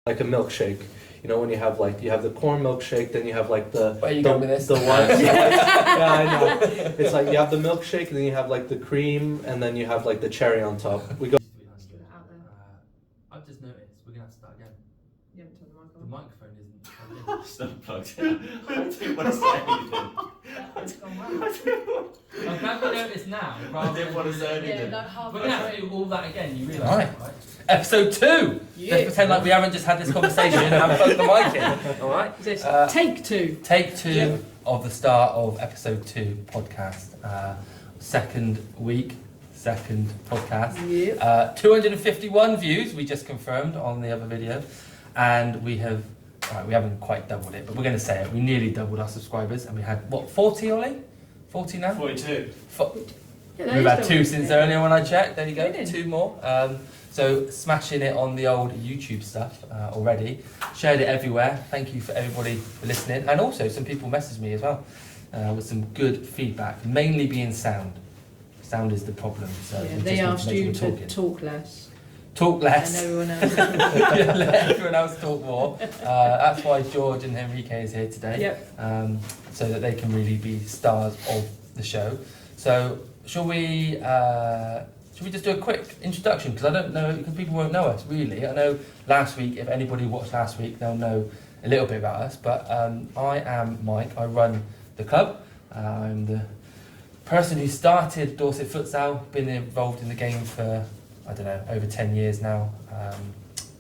like a milkshake. You know, when you have the corn milkshake, then you have like the Where you going with this? The white. Yeah, I know. It's like you have the milkshake, and then you have like the cream, and then you have like the cherry on top. We go. I've just noticed we're gonna have to start again. You haven't turned the mic on. The microphone isn't plugged in. It's not plugged in. I didn't want to say anything. That's gone well. I'm glad we noticed now. I didn't want to say Yeah, anything. like half. We're gonna have to do all that again. You realise Right. that, right? Episode 2! Yeah. Let's pretend like we haven't just had this conversation and plugged the mic in. Alright? Is this Uh, take 2? Take 2 Yeah. of the start of episode 2 podcast. Second week, second podcast. Yeah. 251 views we just confirmed on the other video, and we haven't quite doubled it, but we're going to say it. We nearly doubled our subscribers, and we had what, 40, Ollie? 40 now? 42. Yeah, We've had 2 since earlier when I checked. There you go, Brilliant. 2 more. So smashing it on the old YouTube stuff already. Shared it everywhere. Thank you for everybody for listening, and also some people messaged me as well with some good feedback, mainly being sound. Sound is the problem. So Yeah, we they just asked need you to make to sure we're talk less. talk less. And everyone else. Yeah, let everyone else talk more. That's why George and Henrique is here today. Yep. So that they can really be stars of the show. So shall we just do a quick introduction? Because I don't know, because people won't know us really. I know last week, if anybody watched last week, they'll know a little bit about us. But I am Mike. I run the club. I'm the person who started Dorset Futsal, been involved in the game for, I don't know, over 10 years now.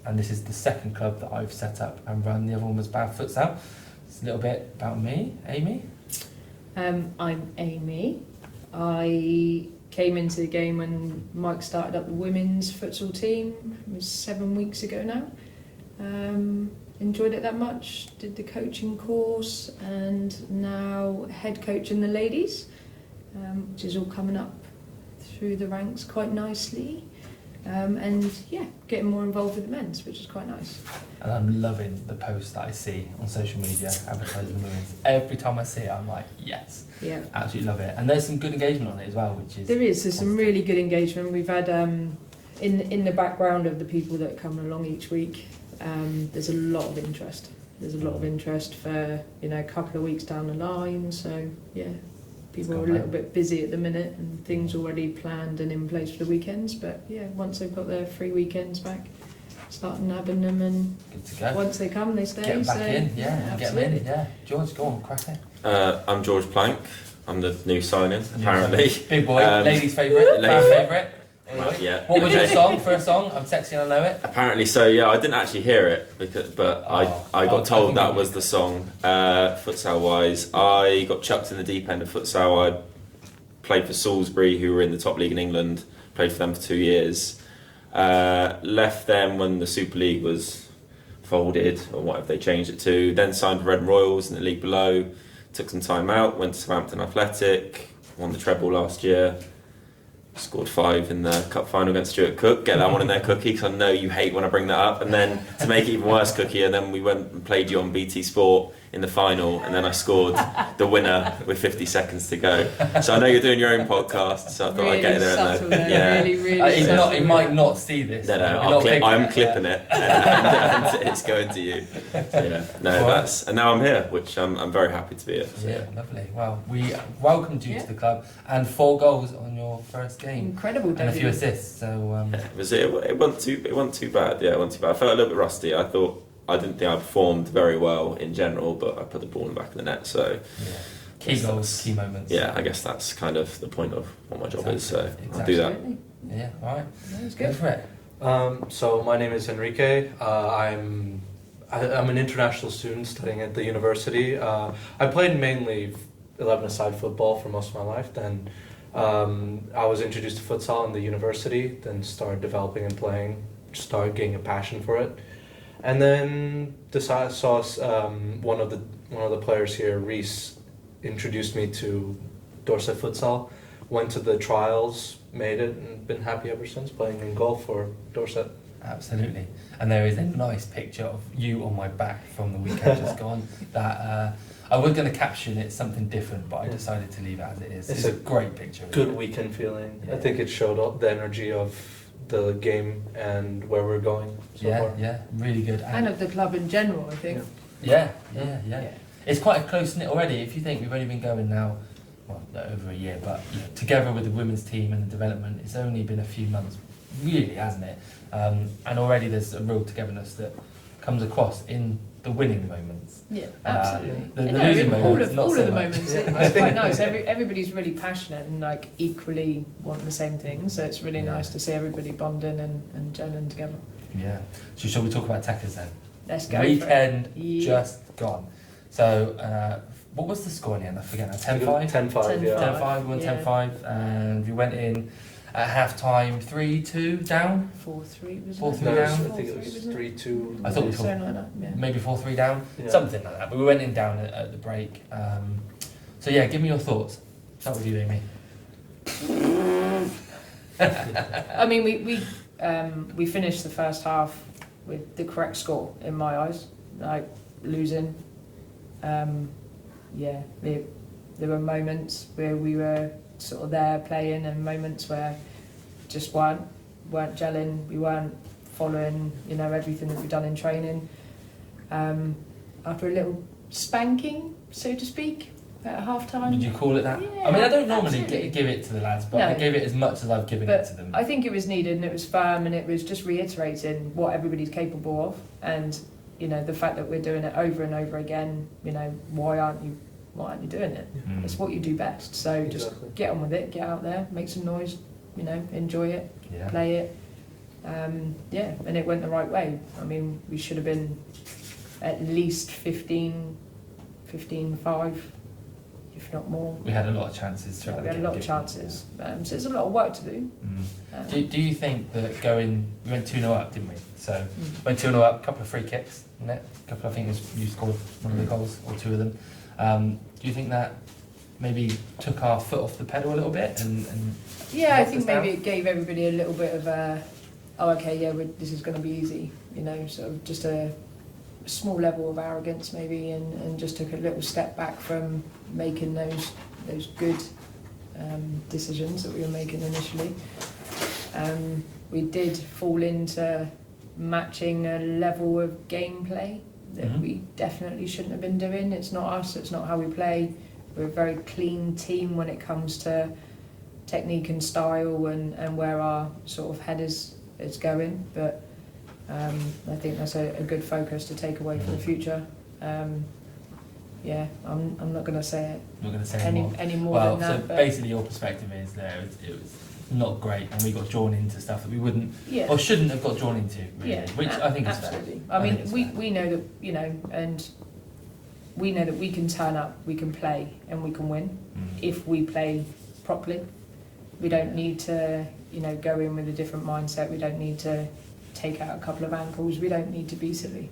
And this is the second club that I've set up and run. The other one was Bath Futsal. It's a little bit about me. Amy? I'm Amy. I came into the game when Mike started up the women's futsal team. It was 7 weeks ago now. Enjoyed it that much. Did the coaching course, and now head coach in the ladies, which is all coming up through the ranks quite nicely. And yeah, getting more involved with the men's, which is quite nice. And I'm loving the posts that I see on social media advertising the women's. Every time I see it, I'm like, yes, Yeah. absolutely love it. And there's some good engagement on it as well, which is... There's some really good engagement. We've had, in the background of the people that come along each week, there's a lot of interest. There's a lot of interest for, a couple of weeks down the line. So, yeah, people are a little bit busy at the minute and things already planned and in place for the weekends. But, yeah, once they've got their free weekends back, start nabbing them, and good to go. once they come, they stay. Get them back so, in, yeah, get them in, absolutely. yeah. George, go on, crack it. I'm George Plank. I'm the new signing, apparently. Big boy, Um, ladies' favourite, fan favourite. Yeah. What was your song, first song? I'm sexy and I know it. Apparently so, yeah. I didn't actually hear it, but I got told that was the song. Futsal wise, I got chucked in the deep end of futsal. I played for Salisbury, who were in the top league in England. Played for them for 2 years. Left them when the Super League was folded, or whatever they changed it to. Then signed for Redden Royals in the league below. Took some time out. Went to Southampton Athletic. Won the treble last year. Scored 5 in the cup final against Stuart Cook. Get that one in there, Cookie, because I know you hate when I bring that up. And then to make it even worse, Cookie, and then we went and played you on BT Sport in the final, and then I scored the winner with 50 seconds to go. So I know you're doing your own podcast, so I thought I'd get in there. Subtle, and yeah. Really subtle. He might not see this. I'm clipping it, and it's going to you. Yeah, no, Right. and now I'm here, which I'm very happy to be here. So. Yeah, lovely. Well, we welcomed you to the club, and 4 goals on your first game. Incredible And a few debut. assists, so... It wasn't too bad. Yeah, it wasn't too bad. I felt a little bit rusty. I didn't think I performed very well in general, but I put the ball in the back of the net. So yeah. Key goals, key moments. Yeah, I guess that's kind of the point of what my job is. So Exactly. I'll do that. Absolutely. Yeah, all right. That was Go good. for it. So my name is Henrique. I'm an international student studying at the university. I played mainly 11-a-side football for most of my life. Then I was introduced to futsal in the university. Then started developing and playing. Started getting a passion for it, and then saw one of the players here, Reese, introduced me to Dorset Futsal. Went to the trials, made it, and been happy ever since, playing in goal for Dorset. Absolutely. And there is a nice picture of you on my back from the weekend just gone. That I was going to caption it something different, but I decided to leave it as it is. It's a great picture. Good weekend feeling. Yeah. I think it showed all the energy of the game and where we're going so far. Yeah, really good. And of the club in general, I think. Yeah. It's quite a close knit already. If you think we've only been going now, well, over a year, but together with the women's team and the development, it's only been a few months, really, hasn't it? And already there's a real togetherness that comes across in the winning moments. Yeah, absolutely. The losing moments, not all so of the much. moments, it's quite nice. Everybody's really passionate and like equally want the same thing. So it's really nice to see everybody bonding and gelling together. Yeah. So shall we talk about Tekkers then? Let's go. Weekend for it. just gone. So what was the score in the end? I forget now. 10-5? 10-5, yeah. 10-5, we won 10-5, and we went in at half time 3-2 down. 4-3 was 4-3 it? No, down. I think it was 3-2. I thought we Something like that, yeah. Maybe 4-3 down, Yeah. something like that. But we went in down at the break. So yeah, give me your thoughts. Start with you, Amy. I mean, we finished the first half with the correct score in my eyes, like losing. There were moments where we were sort of there playing, and moments where just weren't gelling. We weren't following, everything that we've done in training. After a little spanking, so to speak, at half time. Would you call it that? Yeah, I mean, I don't normally absolutely. give it to the lads, but No. I gave it as much as I've given it to them. I think it was needed, and it was firm, and it was just reiterating what everybody's capable of, and the fact that we're doing it over and over again. Why aren't you doing it? Mm. It's what you do best. So just Exactly. get on with it, get out there, make some noise, enjoy it, Yeah. play it. And it went the right way. I mean, we should have been at least 15-5, if not more. We had a lot of chances. We throughout had the a lot game, of chances. So there's a lot of work to do. Mm. Do you think that we went 2-0 up, didn't we? So went 2-0 up, a couple of free kicks, wasn't it? A couple, I think you scored one of the goals, or two of them. Do you think that maybe took our foot off the pedal a little bit? And Yeah, I knocked think us down? maybe it gave everybody a little bit of this is going to be easy, sort of just a small level of arrogance maybe, and just took a little step back from making those good decisions that we were making initially. We did fall into matching a level of gameplay that Mhm. we definitely shouldn't have been doing. It's not us, it's not how we play. We're a very clean team when it comes to technique and style and where our sort of head is going, but I think that's a good focus to take away for the future. I'm not going to say it Not going to say any more Well, than so that. But basically your perspective is it was not great, and we got drawn into stuff that we wouldn't yeah, or shouldn't have got drawn into, really, which I think is fair. absolutely. I I mean, think it's we fair. know that and we know that we can turn up, we can play, and we can win if we play properly. We don't need to, go in with a different mindset. We don't need to take out a couple of ankles. We don't need to be silly.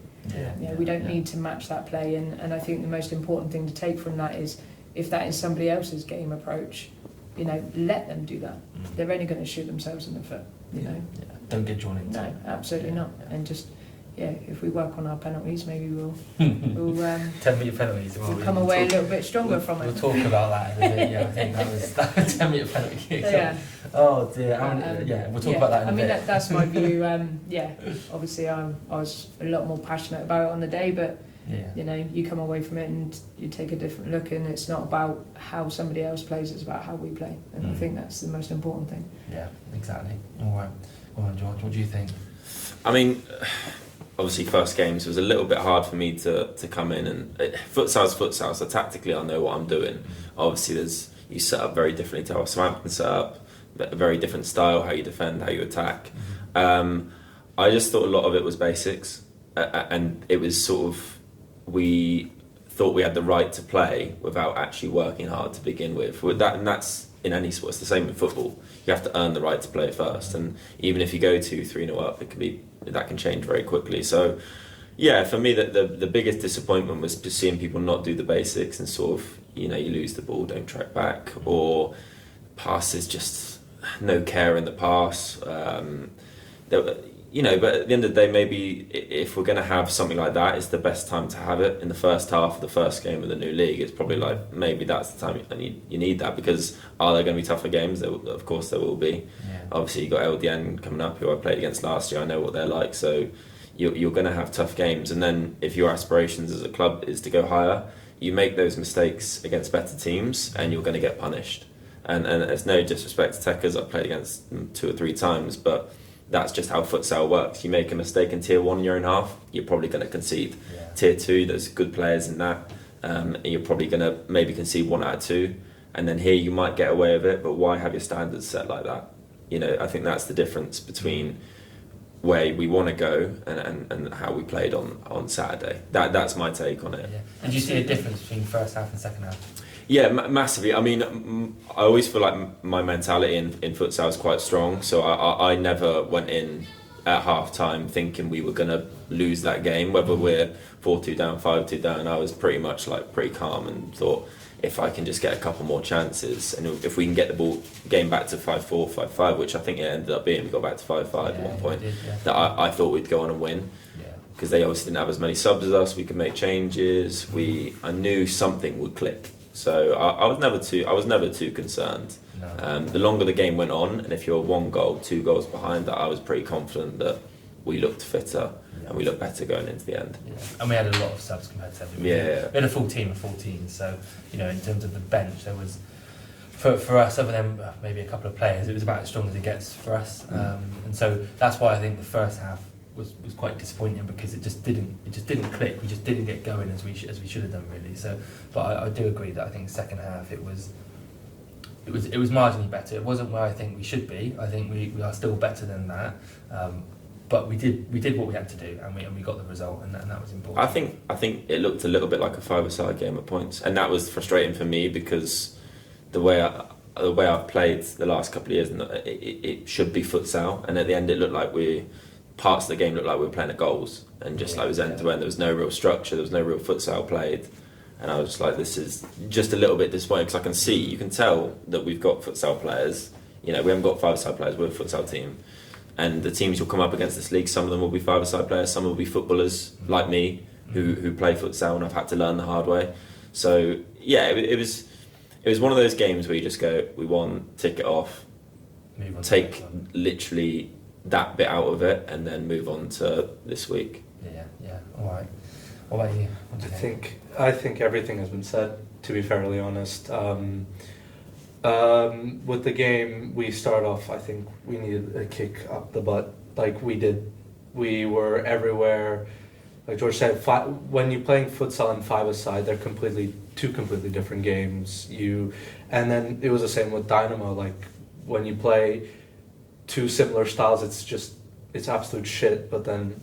We don't need to match that play. And I think the most important thing to take from that is, if that is somebody else's game approach, let them do that. They're only going to shoot themselves in the foot. Don't get drawn into No, it. absolutely not. And just if we work on our penalties, maybe we'll 10-metre penalties. we'll come away a little bit stronger from We'll it. talk about that in a bit. Yeah, I think that was 10-metre penalty kick. Yeah. Oh dear. We'll talk about that in a I mean, bit. that's my view. Obviously, I was a lot more passionate about it on the day, but Yeah. you come away from it and you take a different look, and it's not about how somebody else plays; it's about how we play, and I think that's the most important thing. Yeah, exactly. All right. Well, George, what do you think? I mean, obviously, first games was a little bit hard for me to come in, and futsal's futsal, so tactically I know what I'm doing. Obviously, you set up very differently to how Southampton set up, a very different style, how you defend, how you attack. I just thought a lot of it was basics, and it was sort of, we thought we had the right to play without actually working hard to begin with. And that's in any sport. It's the same in football. You have to earn the right to play first, and even if you go 2-3-0 up, that can change very quickly. So, yeah, for me, the biggest disappointment was just seeing people not do the basics and sort of, you lose the ball, don't track back, or passes, just no care in the pass. but at the end of the day, maybe if we're going to have something like that, it's the best time to have it in the first half of the first game of the new league. It's probably like maybe that's the time you need that, because are there going to be tougher games? Of course there will be. Yeah. Obviously you got LDN coming up, who I played against last year. I know what they're like, so you're going to have tough games. And then if your aspirations as a club is to go higher, you make those mistakes against better teams and you're going to get punished. And it's no disrespect to Tekkers, I've played against them 2 or 3 times, but that's just how futsal works. You make a mistake in Tier 1 in your own half, you're probably going to concede. Yeah. Tier 2, there's good players in that, and you're probably going to maybe concede 1 out of 2, and then here you might get away with it, but why have your standards set like that? I think that's the difference between where we want to go and how we played on Saturday. That's my take on it. Yeah. Did you see a difference between first half and second half? Yeah, massively. I mean, I always feel like my mentality in futsal is quite strong, so I never went in at half time thinking we were going to lose that game, whether we're 4-2 down, 5-2 down. I was pretty much pretty calm and thought, if I can just get a couple more chances, and if we can get the game back to 5-4, 5-5, which I think it ended up being, we got back to 5-5 at one point, that I thought we'd go on and win. Because they obviously didn't have as many subs as us, we could make changes, I knew something would click. So I was never too concerned. No. The longer the game went on, and if you're 1 goal, 2 goals behind, that I was pretty confident that we looked fitter and we looked better going into the end. Yeah. And we had a lot of subs compared to everybody. Yeah. We had a full team of 14, so in terms of the bench, there was for us, other than maybe a couple of players, it was about as strong as it gets for us. And so that's why I think the first half was quite disappointing, because it just didn't click. We just didn't get going as we should have done, really. So, but I do agree that I think second half it was marginally better. It wasn't where I think we should be. I think we are still better than that. But we did what we had to do, and we got the result, and that was important. I think it looked a little bit like a 5-a-side game at points, and that was frustrating for me, because the way I've played the last couple of years, and it should be futsal, and at the end it looked like parts of the game looked like we were playing at goals, and just like it was end to end. There was no real structure. There was no real futsal played, and I was just like, this is just a little bit disappointing, because you can tell that we've got futsal players. We haven't got 5-a-side players. We're a futsal team, and the teams you'll come up against this league, some of them will be 5-a-side players, some will be footballers like me who play futsal, and I've had to learn the hard way. So yeah, it was one of those games where you just go, we won, tick it off, take literally that bit out of it, and then move on to this week. Yeah. All right. What about you? What do you think? I think everything has been said, to be fairly honest. With the game, we start off, I think we needed a kick up the butt, like we did. We were everywhere. Like George said, when you're playing futsal and 5-a-side, they're two completely different games. And then it was the same with Dynamo. Like when you play 2 similar styles, it's absolute shit. But then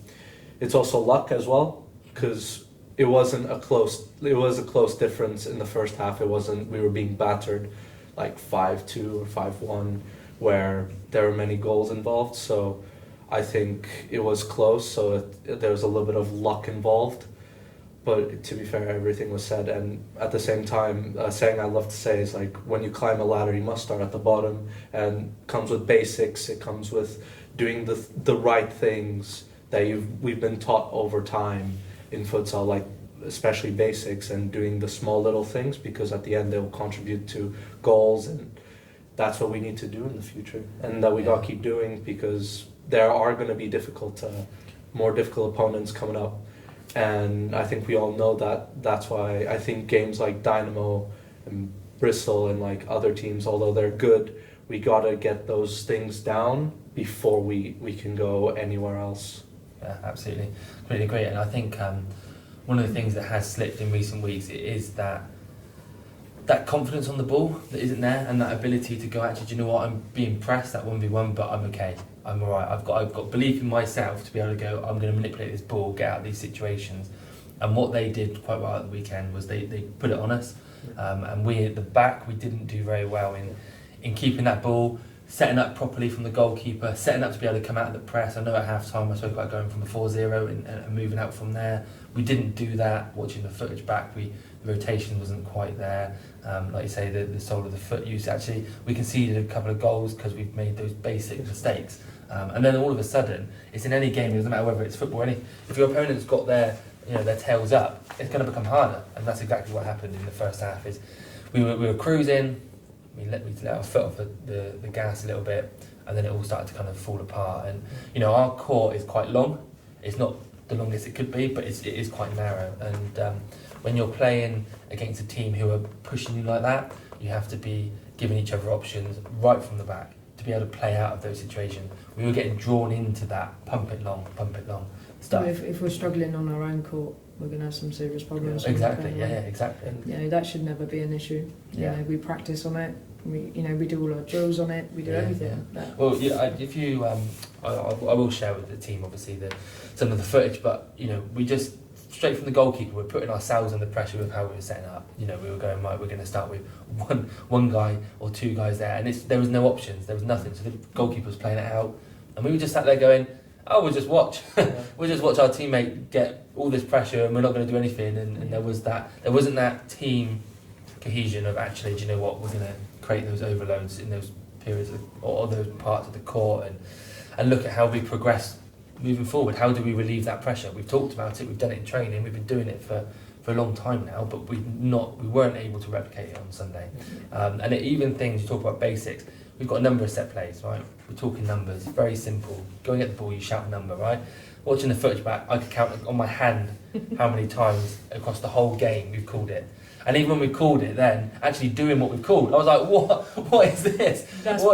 it's also luck as well, because it was a close difference in the first half. It wasn't, we were being battered like 5-2 or 5-1, where there were many goals involved. So I think it was close, so there was a little bit of luck involved. But to be fair, everything was said, and at the same time, saying I love to say is like, when you climb a ladder, you must start at the bottom, and it comes with basics. It comes with doing the right things that we've been taught over time in futsal, like especially basics, and doing the small little things, because at the end they will contribute to goals, and that's what we need to do in the future, and that we gotta keep doing, because there are going to be more difficult opponents coming up. And I think we all know that. That's why I think games like Dynamo and Bristol and like other teams, although they're good, we gotta get those things down before we can go anywhere else. Yeah, absolutely. Completely agree. And I think one of the things that has slipped in recent weeks is that confidence on the ball that isn't there, and that ability to go, actually, do you know what, I'm being pressed at 1v1, but I'm okay. I'm alright. I've got belief in myself to be able to go, I'm going to manipulate this ball, get out of these situations. And what they did quite well at the weekend was they put it on us. And we at the back, we didn't do very well in keeping that ball, setting up properly from the goalkeeper, setting up to be able to come out of the press. I know at half time I spoke about going from a 4-0 and moving out from there. We didn't do that. Watching the footage back, the rotation wasn't quite there. Like you say, the sole of the foot use, actually, we conceded a couple of goals because we've made those basic mistakes. And then all of a sudden, it's in any game. It doesn't matter whether it's football or anything. If your opponent's got their tails up, it's going to become harder. And that's exactly what happened in the first half. Is we were cruising. We let our foot off the gas a little bit, and then it all started to kind of fall apart. And our court is quite long. It's not the longest it could be, but it is quite narrow. And when you're playing against a team who are pushing you like that, you have to be giving each other options right from the back to be able to play out of those situations. We were getting drawn into that pump it long stuff. If we're struggling on our own court, we're going to have some serious problems. Exactly. Yeah, exactly. That should never be an issue. We practice on it. We do all our drills on it. We do everything. Yeah. Well, if you, I will share with the team obviously some of the footage, but we just straight from the goalkeeper, we're putting ourselves under pressure with how we were setting up. We were going right. We're going to start with one guy or two guys there, and there was no options. There was nothing. So the goalkeeper was playing it out, and we were just sat there going, "Oh, we'll just watch. We'll just watch our teammate get all this pressure, and we're not going to do anything." And there wasn't that team cohesion of actually, do you know what, we're going to create those overloads in those periods or those parts of the court and look at how we progress moving forward. How do we relieve that pressure? We've talked about it, we've done it in training, we've been doing it for a long time now, but we weren't able to replicate it on Sunday. And even things, you talk about basics, we've got a number of set plays, right? We're talking numbers, very simple. Going at the ball, you shout a number, right? Watching the footage back, I could count on my hand how many times across the whole game we've called it. And even when we called it then, actually doing what we've called, I was like, what is this? That's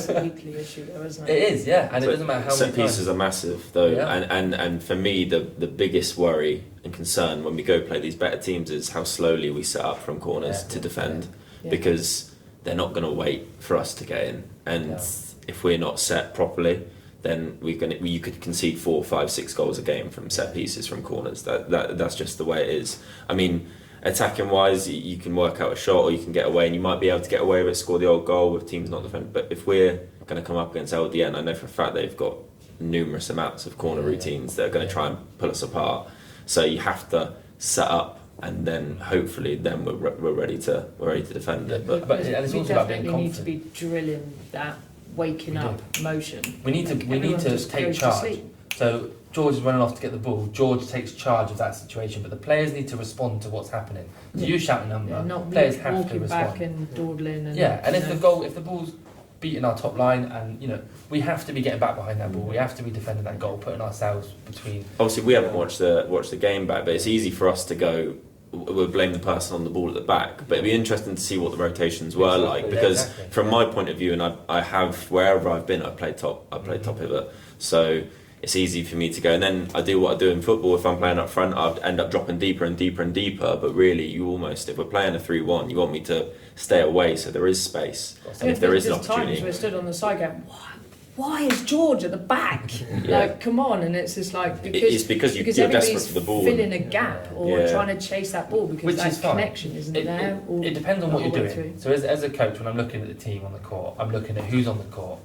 a weekly issue though, isn't it? It is, yeah. And it doesn't matter how many set pieces times. are massive though, and for me the biggest worry and concern when we go play these better teams is how slowly we set up from corners to defend, because they're not going to wait for us to get in, and if we're not set properly, then you could concede 4, 5, 6 goals a game from set pieces from corners. That's just the way it is. I mean, attacking wise, you can work out a shot or you can get away, and you might be able to get away with it, score the old goal with teams not defending. But if we're going to come up against LDN, I know for a fact they've got numerous amounts of corner routines that are going to try and pull us apart. So you have to set up, and then hopefully then we're ready to defend it. But it's also about being confident. We need to be drilling that waking up motion. We need to take charge. So George is running off to get the ball. George takes charge of that situation, but the players need to respond to what's happening. So you shout a number, not players have to respond. Back and dawdling. And if the ball's beating our top line, and we have to be getting back behind that ball. We have to be defending that goal, putting ourselves between. Obviously, we haven't watched the game back, but it's easy for us to go. We'll blame the person on the ball at the back, but it'd be interesting to see what the rotations were like, because from my point of view, and I have wherever I've been, I've played top pivot, so it's easy for me to go, and then I do what I do in football. If I'm playing up front, I'd end up dropping deeper and deeper and deeper, but really you almost, if we're playing a 3-1, you want me to stay away so there is space, and if there is an opportunity. Times we're stood on the side going, why is George at the back? Like, come on. And it's just like, because you're desperate for the ball, filling a gap or trying to chase that ball, because which that is fine. Connection isn't there. It depends on what you're doing. So as a coach, when I'm looking at the team on the court, I'm looking at who's on the court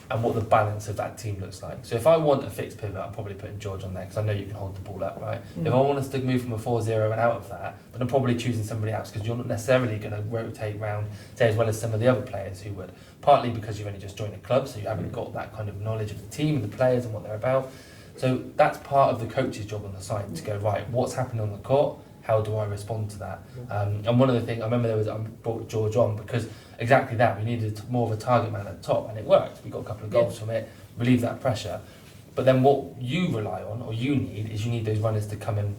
and what the balance of that team looks like. So if I want a fixed pivot, I'm probably putting George on there, because I know you can hold the ball up, right? If I want us to move from a 4-0 and out of that, then I'm probably choosing somebody else, because you're not necessarily going to rotate round, say, as well as some of the other players who would. Partly because you've only just joined a club, so you haven't got that kind of knowledge of the team and the players and what they're about. So that's part of the coach's job on the side, to go, right, what's happening on the court? How do I respond to that? And one of the things, I remember I brought George on because exactly that, we needed more of a target man at the top, and it worked. We got a couple of goals from it, relieved that pressure. But then what you rely on, or you need those runners to come and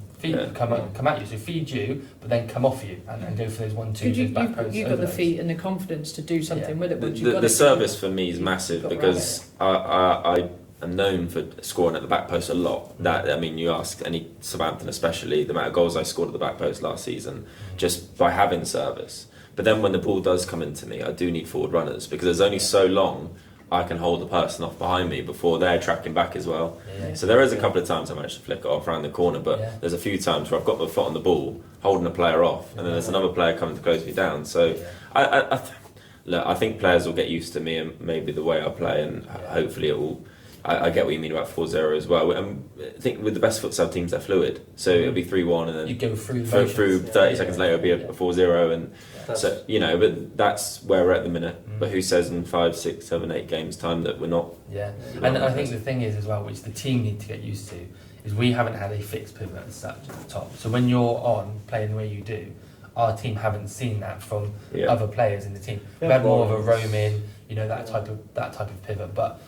come at you. So feed you, but then come off you and go for those 1-2 back posts. You've got the feet and the confidence to do something with it. The service for me is massive, because I am known for scoring at the back post a lot. You ask any Southampton especially, the amount of goals I scored at the back post last season, just by having service. But then when the ball does come into me, I do need forward runners, because there's only so long I can hold the person off behind me before they're tracking back as well. So there is a couple of times I managed to flick it off around the corner, but there's a few times where I've got my foot on the ball, holding a player off, and then there's another player coming to close me down. So I think players will get used to me and maybe the way I play, and hopefully it will. I get what you mean about 4-0 as well. I think with the best futsal teams, they're fluid. So it'll be 3-1, and then you go through 30 seconds later it'll be a 4-0, and so but that's where we're at the minute. But who says in 5, 6, 7, 8 games time that we're not? Yeah, we're and not I think the thing is as well, which the team need to get used to, is we haven't had a fixed pivot as such at the top. So when you're on playing the way you do, our team haven't seen that from other players in the team. We've had more of a roam in, you know, that type of pivot. But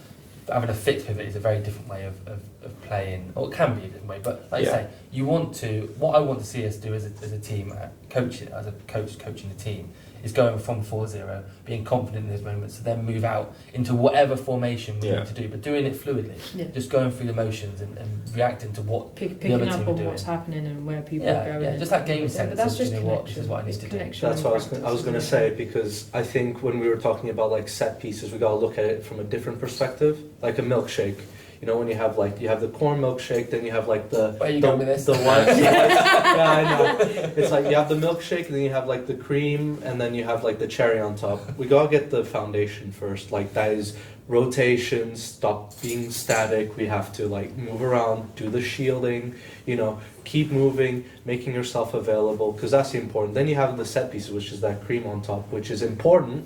having a fixed pivot is a very different way of playing, or it can be a different way. But like you say, you want to. What I want to see us do as a team, coaching the team, is going from 4-0, being confident in those moments, to then move out into whatever formation we need to do, but doing it fluidly, just going through the motions and reacting to what the picking other up team on are doing. what's happening and where people are going. Yeah, just that game sense. But that's of, just you know what, this connection. is what I need It's to do. connection That's and what I was practice, going to isn't say, it? because I think when we were talking about like set pieces, we got to look at it from a different perspective, like a milkshake. You know, when you have the corn milkshake, then you have like the Where are you going with this? the white. Yeah, I know. It's like you have the milkshake, and then you have like the cream, and then you have like the cherry on top. We gotta get the foundation first. Like that is rotations. Stop being static. We have to like move around, do the shielding. You know, keep moving, making yourself available, because that's the important. Then you have the set pieces, which is that cream on top, which is important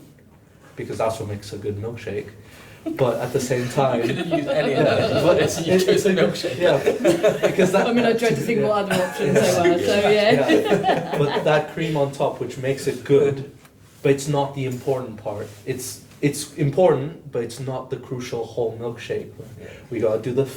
because that's what makes a good milkshake. But at the same time, You could have used any of that. but It's a milkshake. Yeah, because that. I mean, I tried to think what other options there were, so yeah. Yeah. But that cream on top, which makes it good, but it's not the important part. It's important, but it's not the crucial whole milkshake. We gotta do the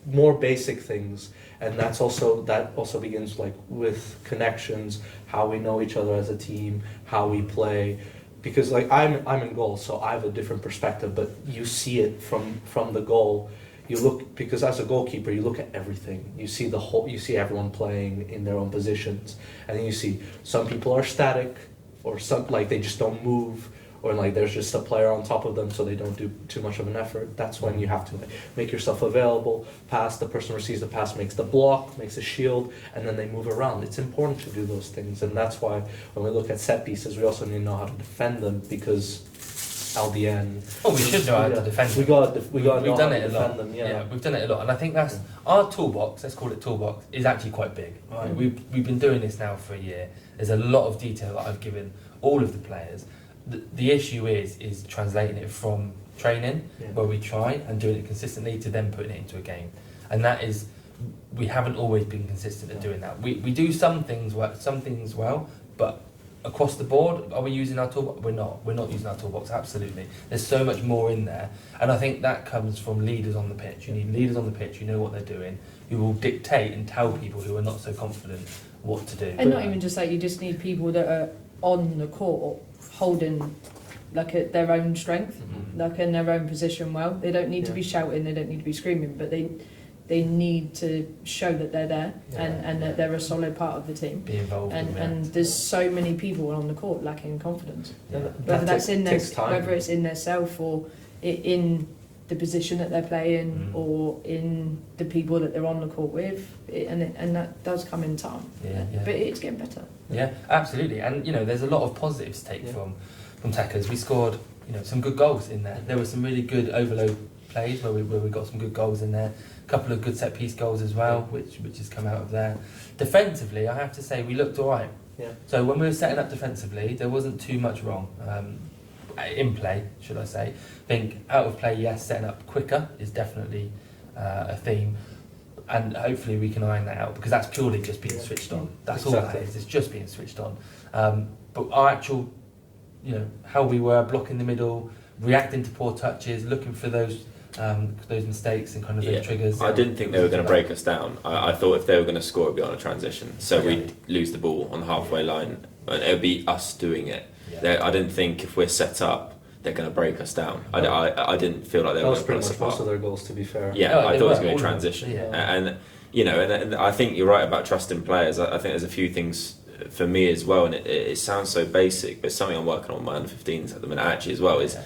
more basic things, and that also begins like with connections, how we know each other as a team, how we play. Because like I'm in goal, so I have a different perspective. But you see it from the goal. You look, because as a goalkeeper, you look at everything. You see you see everyone playing in their own positions, and then you see some people are static, or some like they just don't move, or like there's just a player on top of them, so they don't do too much of an effort. That's when you have to like make yourself available. Pass, the person receives the pass, makes the block, makes a shield, and then they move around. It's important to do those things, and that's why when we look at set pieces, we also need to know how to defend them, because LDN. Oh, we should know how to defend them. We got know We've how done to it a defend lot. them. We've done it a lot, and I think that's our toolbox. Let's call it toolbox. Is actually quite big. Right? We've been doing this now for a year. There's a lot of detail that I've given all of the players. The issue is translating it from training, where we try, and doing it consistently, to then putting it into a game. And that is, we haven't always been consistent at doing that. We do some things well, but across the board, are we using our toolbox? We're not using our toolbox, absolutely. There's so much more in there, and I think that comes from leaders on the pitch. You need leaders on the pitch who know what they're doing, who will dictate and tell people who are not so confident what to do. And not even just that, you just need people that are on the court holding like their own strength, like in their own position well. They don't need to be shouting, they don't need to be screaming, but they need to show that they're there and that they're a solid part of the team. Be involved. And there's so many people on the court lacking confidence. Yeah. Whether that's in their, takes time. whether it's in their self or in the position that they're playing or in the people that they're on the court with, and that does come in time. But it's getting better. Yeah, absolutely. And you know, there's a lot of positives to take from Tekkers. We scored, you know, some good goals in there. There were some really good overload plays where we got some good goals in there. A couple of good set piece goals as well, which has come out of there. Defensively, I have to say we looked all right. Yeah. So when we were setting up defensively, there wasn't too much wrong. In play, should I say. I think out of play, yes, setting up quicker is definitely a theme. And hopefully we can iron that out, because that's purely just being switched on. That's all that is. It's just being switched on. But our actual, you know, how we were blocking the middle, reacting to poor touches, looking for those mistakes and kind of those triggers. I didn't think they were going to break us down. I thought if they were going to score, it'd be on a transition. So we'd lose the ball on the halfway line, and it would be us doing it. I didn't think if we're set up, they're going to break us down. I didn't feel like they were going to pull us apart. That was pretty much most of their goals, to be fair. Yeah, I thought it was going to be transition. And you know, and I think you're right about trusting players. I think there's a few things for me as well, and it sounds so basic, but it's something I'm working on with my under-15s at the minute actually as well, is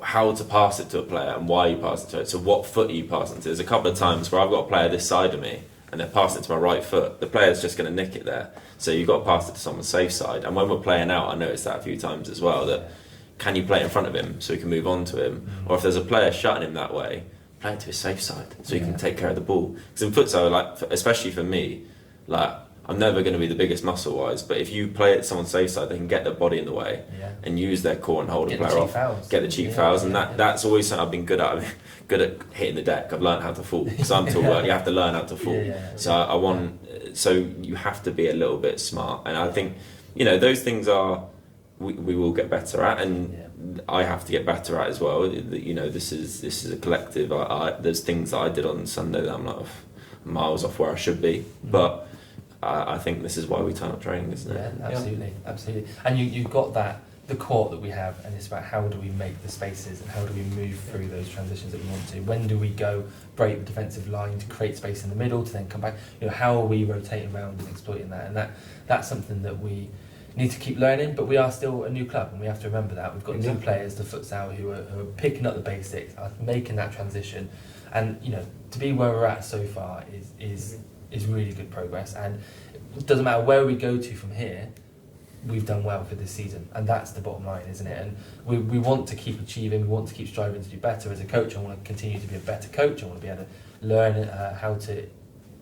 how to pass it to a player and why you pass it to it. So what foot are you passing to? There's a couple of times where I've got a player this side of me and they're passing it to my right foot. The player's just going to nick it there. So you've got to pass it to someone's safe side. And when we're playing out, I noticed that a few times as well, that can you play it in front of him so he can move on to him? Or if there's a player shutting him that way, play it to his safe side so he can take care of the ball. Because in futsal, like, especially for me, like, I'm never going to be the biggest muscle-wise, but if you play at someone's safe side, they can get their body in the way and use their core and hold a player off, get the cheap fouls, and that's always something I've been good at. Good at hitting the deck. I've learned how to fall. Because I'm tall, you have to learn how to fall. So you have to be a little bit smart, and I think those things are we will get better at, and I have to get better at as well. This is a collective. There's things that I did on Sunday that I'm not miles off where I should be, but I think this is why we turn up training, isn't it? Yeah, absolutely. And you've got the court that we have, and it's about how do we make the spaces and how do we move through those transitions that we want to. When do we go break the defensive line to create space in the middle to then come back? How are we rotating around and exploiting that? And that's something that we need to keep learning, but we are still a new club, and we have to remember that. We've got new players, the futsal, who are picking up the basics, are making that transition, and to be where we're at so far is really good progress. And it doesn't matter where we go to from here, we've done well for this season, and that's the bottom line, isn't it? And we want to keep achieving, we want to keep striving to do better. As a coach, I want to continue to be a better coach. I want to be able to learn how to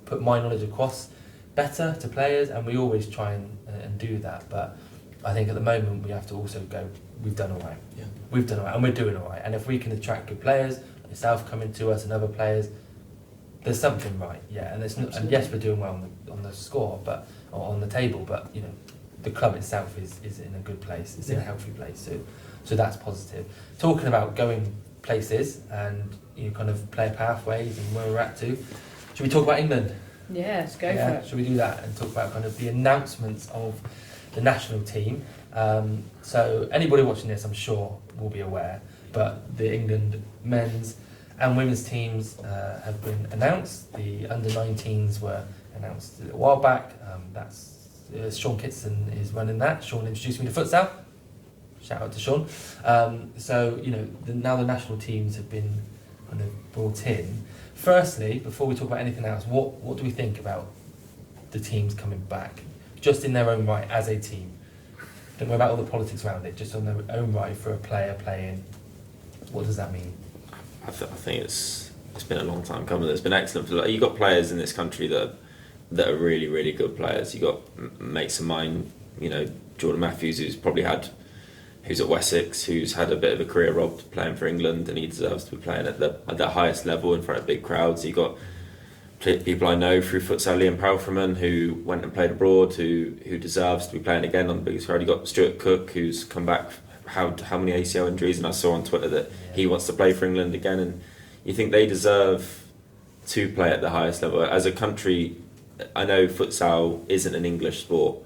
put my knowledge across better to players, and we always try and do that. But I think at the moment we have to also go, we've done all right. We've done all right, and we're doing all right. And if we can attract good players, yourself coming to us and other players, there's something right. And yes, we're doing well on the score, but or on the table, but the club itself is in a good place. It's in a healthy place, so that's positive. Talking about going places and kind of player pathways and where we're at to, should we talk about England? Yeah, let's go for it. Should we do that and talk about kind of the announcements of the national team? So anybody watching this, I'm sure, will be aware, but the England men's and women's teams have been announced. The under-19s were announced a little while back. That's Sean Kitson is running that. Sean introduced me to futsal. Shout out to Sean. Now the national teams have been kind of brought in. Firstly, before we talk about anything else, what do we think about the teams coming back, just in their own right as a team? Don't worry about all the politics around it. Just on their own right for a player playing. What does that mean? I think it's been a long time coming. It's been excellent. You've got players in this country that are really, really good players. You've got mates of mine, Jordan Matthews, who's at Wessex, who's had a bit of a career robbed playing for England, and he deserves to be playing at the highest level in front of big crowds. You've got people I know through futsal, Liam Palfreman, who went and played abroad, who deserves to be playing again on the biggest crowd. You've got Stuart Cook, who's come back, how many ACL injuries, and I saw on Twitter that he wants to play for England again, and you think they deserve to play at the highest level. As a country, I know futsal isn't an English sport,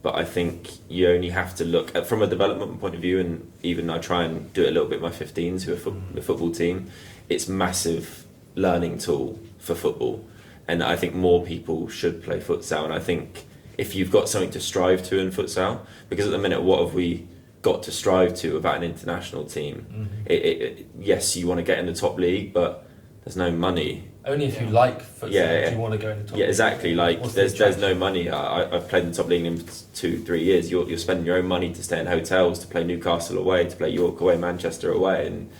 but I think you only have to look at, from a development point of view, and even I try and do it a little bit with my 15s who are the football team. It's massive learning tool for football, and I think more people should play futsal. And I think if you've got something to strive to in futsal, because at the minute, what have we got to strive to without an international team? Yes, you want to get in the top league, but there's no money. Only if you like futsal do you want to go in the top league. Exactly. Like there's no money. I've played in the top league in 2-3 years. You're spending your own money to stay in hotels, to play Newcastle away, to play York away, Manchester away, and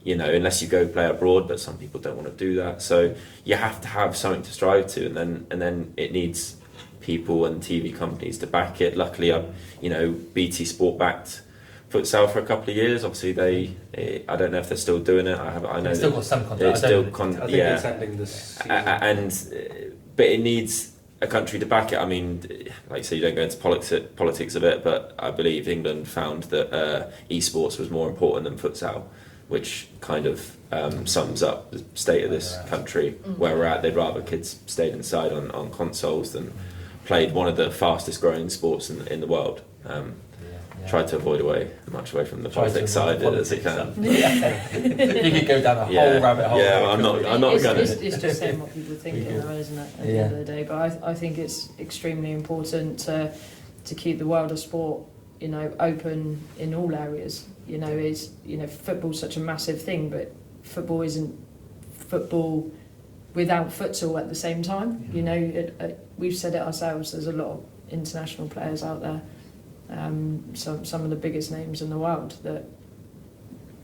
unless you go play abroad, but some people don't want to do that. So you have to have something to strive to, and then it needs people and TV companies to back it. Luckily, BT Sport backed futsal for a couple of years. Obviously, I don't know if they're still doing it. I know they've still got some content. I think it's ending this season. But it needs a country to back it. I mean, like you say, you don't go into politics of it, but I believe England found that esports was more important than futsal, which kind of sums up the state of this country, where we're at. They'd rather kids stayed inside on consoles than played one of the fastest growing sports in the world. Try to avoid much away from the politics side as it can. You could go down a whole rabbit hole. Yeah, I'm not going to. It's just saying what people think, though, isn't it? At the end of the day, but I think it's extremely important to keep the world of sport, open in all areas. Football's such a massive thing, but football isn't football without futsal at the same time. We've said it ourselves. There's a lot of international players out there. Some of the biggest names in the world that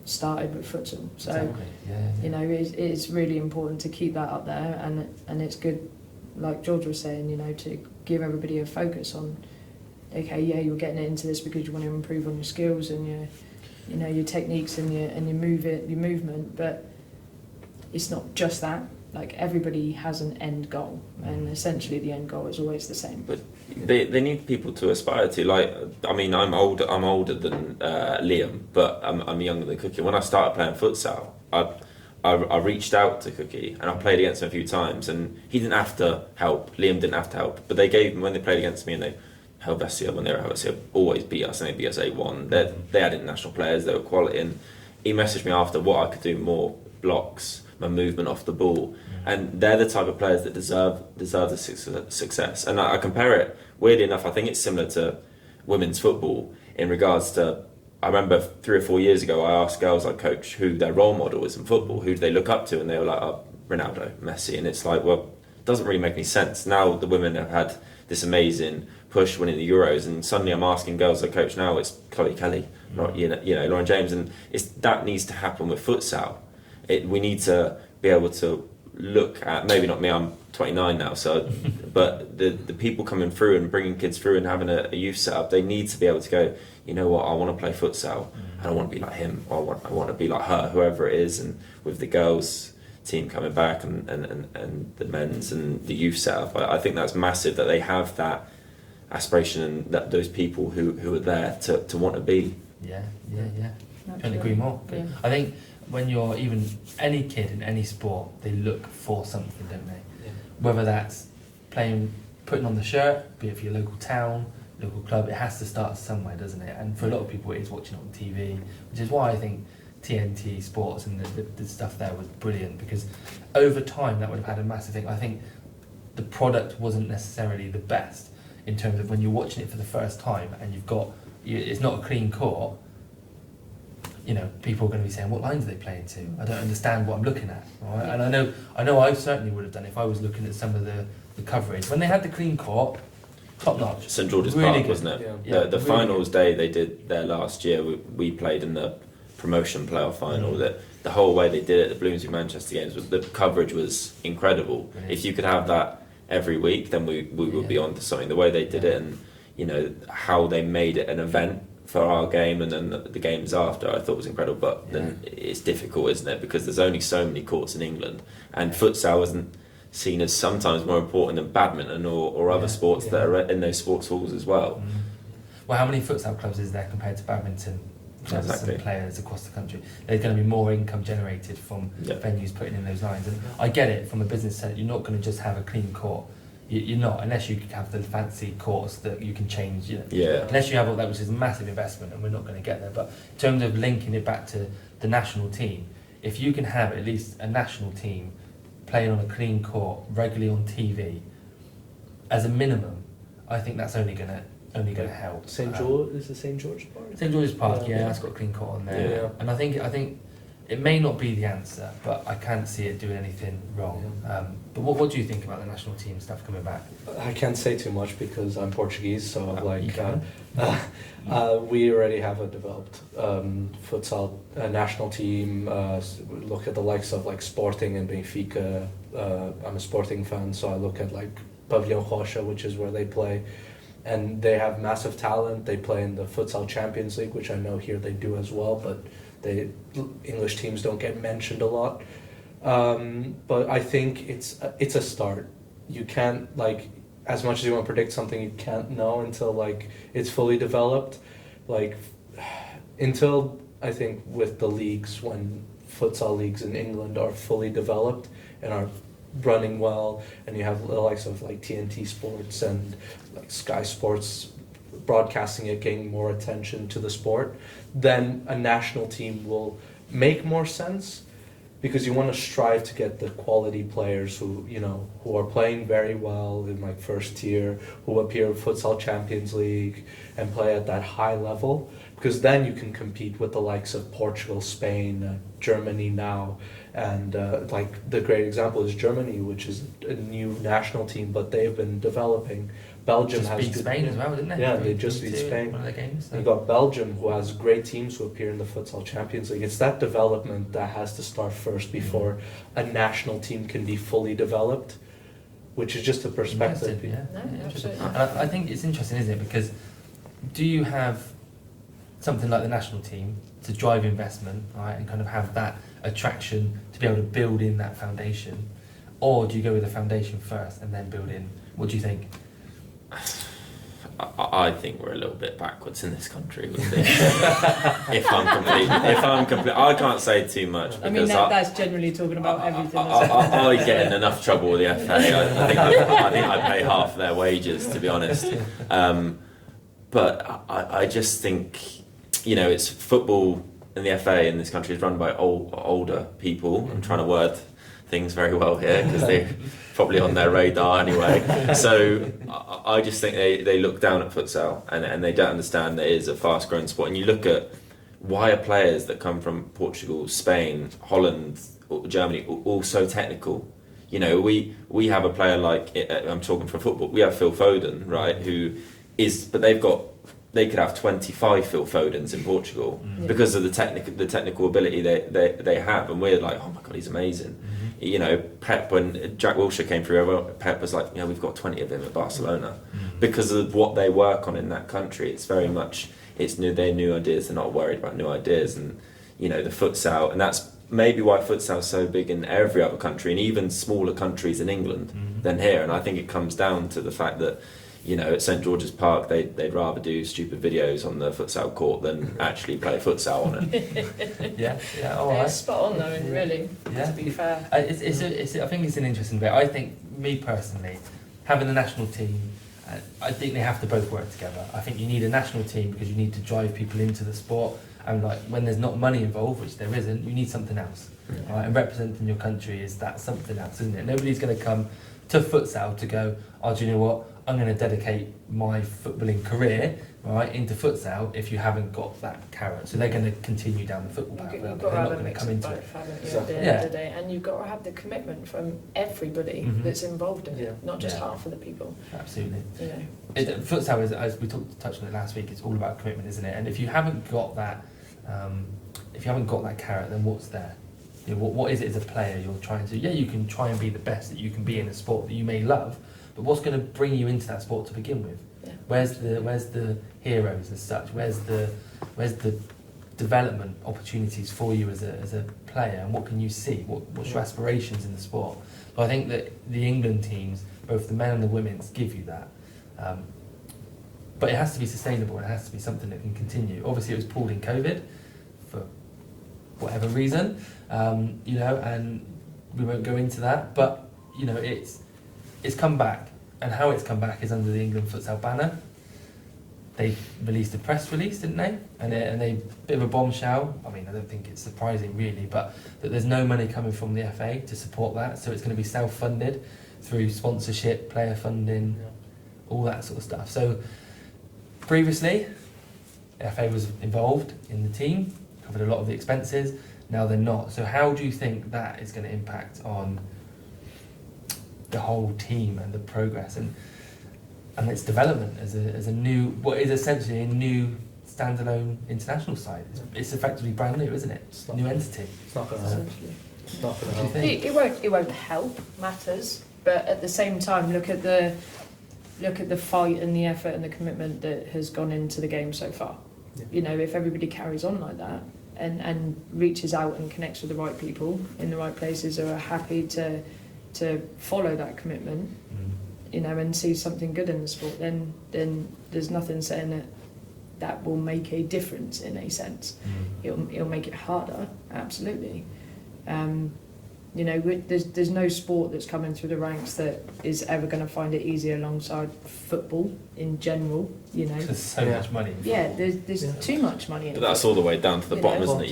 started with futsal. So, exactly. it's really important to keep that up there, and it's good like George was saying, to give everybody a focus on, okay, yeah, you're getting into this because you want to improve on your skills and your techniques and your movement, but it's not just that. Like, everybody has an end goal, and essentially the end goal is always the same. But they need people to aspire to. Like, I mean, I'm older than Liam, but I'm younger than Cookie. When I started playing futsal, I reached out to Cookie and I played against him a few times, and he didn't have to help. Liam didn't have to help, but they gave him, when they played against me and they Helvetia, when they were Helvetia, always beat us, and they beat us 8-1. They had international players, they were quality, and he messaged me after what I could do more blocks, my movement off the ball, and they're the type of players that deserve the success. And I compare it, weirdly enough, I think it's similar to women's football in regards to, I remember 3 or 4 years ago I asked girls I coach who their role model is in football, who do they look up to, and they were like, oh, Ronaldo, Messi, and it's like, well, it doesn't really make any sense. Now the women have had this amazing push winning the Euros, and suddenly I'm asking girls I coach now, it's Chloe Kelly, not Lauren James, and that needs to happen with futsal. We need to be able to look at, maybe not me, I'm 29 now, so but the people coming through and bringing kids through and having a youth setup, they need to be able to go, you know what, I want to play futsal, I don't want to be like him, or I want to be like her, whoever it is. And with the girls team coming back and the men's and the youth setup, I think that's massive that they have that aspiration and that those people who are there to want to be. Yeah. Couldn't agree more. Yeah. I think when you're even any kid in any sport, they look for something, don't they? Yeah. Whether that's putting on the shirt, be it for your local town, local club, it has to start somewhere, doesn't it? And for a lot of people, it is watching it on TV, which is why I think TNT Sports and the stuff there was brilliant, because over time that would have had a massive thing. I think the product wasn't necessarily the best in terms of when you're watching it for the first time and it's not a clean court. People are going to be saying, what lines are they playing to? I don't understand what I'm looking at. Right? And I know I certainly would have done if I was looking at some of the coverage. When they had the clean court, top notch. St George's really Park, good. wasn't it? Yeah, The really finals good. day they did there last year, we played in the promotion playoff final. That the whole way they did it, the Bloomsbury Manchester games, the coverage was incredible. Brilliant. If you could have that every week, then we would be on to something. The way they did it, and how they made it an event for our game and then the games after, I thought was incredible. But then it's difficult, isn't it? Because there's only so many courts in England, and futsal isn't seen as sometimes more important than badminton or other sports that are in those sports halls as well. Well, how many futsal clubs is there compared to badminton clubs Exactly. and players across the country? There's going to be more income generated from venues putting in those lines. And I get it, from a business sense, you're not going to just have a clean court. You're not, unless you have the fancy courts that you can change. Unless you have all that, which is a massive investment, and we're not going to get there. But in terms of linking it back to the national team, if you can have at least a national team playing on a clean court regularly on TV, as a minimum, I think that's only going to help. St George is the St George Park. St George's Park, Yeah. that's got a clean court on there. Yeah. And I think it may not be the answer, but I can't see it doing anything wrong. But what do you think about the national team stuff coming back? I can't say too much because I'm Portuguese, so You can. we already have a developed futsal national team. Look at the likes of like Sporting and Benfica. I'm a Sporting fan, so I look at like Pavilion Rocha, which is where they play, and they have massive talent. They play in the Futsal Champions League, which I know here they do as well, but English teams don't get mentioned a lot. But I think it's a start. You can't, like, as much as you want to predict something, you can't know until like it's fully developed. Like, until I think with the leagues, when futsal leagues in England are fully developed and are running well, and you have the likes of like TNT Sports and like Sky Sports broadcasting it, getting more attention to the sport, then a national team will make more sense, because you want to strive to get the quality players who are playing very well in like first tier, who appear in Futsal Champions League and play at that high level, because then you can compete with the likes of Portugal, Spain, Germany now, and like the great example is Germany, which is a new national team, but they've been developing. Belgium Just has beat Spain as well, didn't they? Yeah, they just beat Spain. One of their games. You got Belgium, who has great teams who appear in the Futsal Champions League. It's that development that has to start first before a national team can be fully developed, which is just a perspective. Yeah. No, Interesting. absolutely. And I think it's interesting, isn't it? Because do you have something like the national team to drive investment, right, and kind of have that attraction to be able to build in that foundation, or do you go with the foundation first and then build in? What do you think? I think we're a little bit backwards in this country with this. if I'm complete, I can't say too much because I mean, that's generally talking about everything. I get in enough trouble with the FA. I think I pay half their wages, to be honest. But I just think, it's football, and the FA in this country is run by older people. I'm trying to word things very well here because they're probably on their radar anyway. So I just think they look down at futsal and they don't understand that it is a fast growing sport. And you look at why are players that come from Portugal, Spain, Holland, Germany all so technical? We have a player like, I'm talking for football, we have Phil Foden, right, but they could have 25 Phil Fodens in Portugal because of the technical ability they have, and we're like, oh my god, he's amazing. Pep, when Jack Wilshere came through, Pep was like, we've got 20 of him at Barcelona because of what they work on in that country. It's very much their new ideas. They're not worried about new ideas, and the futsal, and that's maybe why futsal is so big in every other country and even smaller countries in England than here. And I think it comes down to the fact that at St George's Park, they'd rather do stupid videos on the futsal court than actually play futsal on it. Yeah, all right. Spot on though, really. Yeah. To be fair. I think it's an interesting bit. I think, me personally, having a national team, I think they have to both work together. I think you need a national team because you need to drive people into the sport, and like when there's not money involved, which there isn't, you need something else. Right? And representing your country is that something else, isn't it? Nobody's going to come to futsal to go, oh, do you know what? I'm going to dedicate my footballing career, right, into futsal if you haven't got that carrot. So they're going to continue down the football path. You've They're got to not have a going to mix come of into both, it. haven't you, Exactly. at the end of the day? And you've got to have the commitment from everybody that's involved in it, not just half of the people. Absolutely. So. Futsal is, as we touched on it last week, it's all about commitment, isn't it? And if you haven't got that, carrot, then what's there? What is it as a player you're trying to? Yeah, you can try and be the best that you can be in a sport that you may love, but what's going to bring you into that sport to begin with? Yeah. Where's the heroes as such? Where's the development opportunities for you as a player, and what can you see? What's your aspirations in the sport? But I think that the England teams, both the men and the women's, give you that. But it has to be sustainable, and it has to be something that can continue. Obviously, it was pulled in COVID for whatever reason, and we won't go into that. But it's come back, and how it's come back is under the England Futsal banner. They released a press release, didn't they? And they bit of a bombshell. I mean, I don't think it's surprising really, but that there's no money coming from the FA to support that, so it's going to be self-funded through sponsorship, player funding, all that sort of stuff. So previously, the FA was involved in the team, covered a lot of the expenses. Now they're not. So how do you think that is going to impact on the whole team and the progress and its development as a new, what is essentially a new standalone international side? It's effectively brand new, isn't it? It's not New gonna- entity. It's not going to help. It's not going to What do you help. think? It won't help matters, but at the same time, look at the fight and the effort and the commitment that has gone into the game so far. Yeah. If everybody carries on like that and reaches out and connects with the right people in the right places who are happy to follow that commitment, and see something good in the sport, then there's nothing saying that will make a difference in a sense. It'll make it harder, absolutely. There's no sport that's coming through the ranks that is ever going to find it easier alongside football in general. There's so much money. In Yeah, football. there's too much money in But that's all the way down to the You bottom, know? isn't it?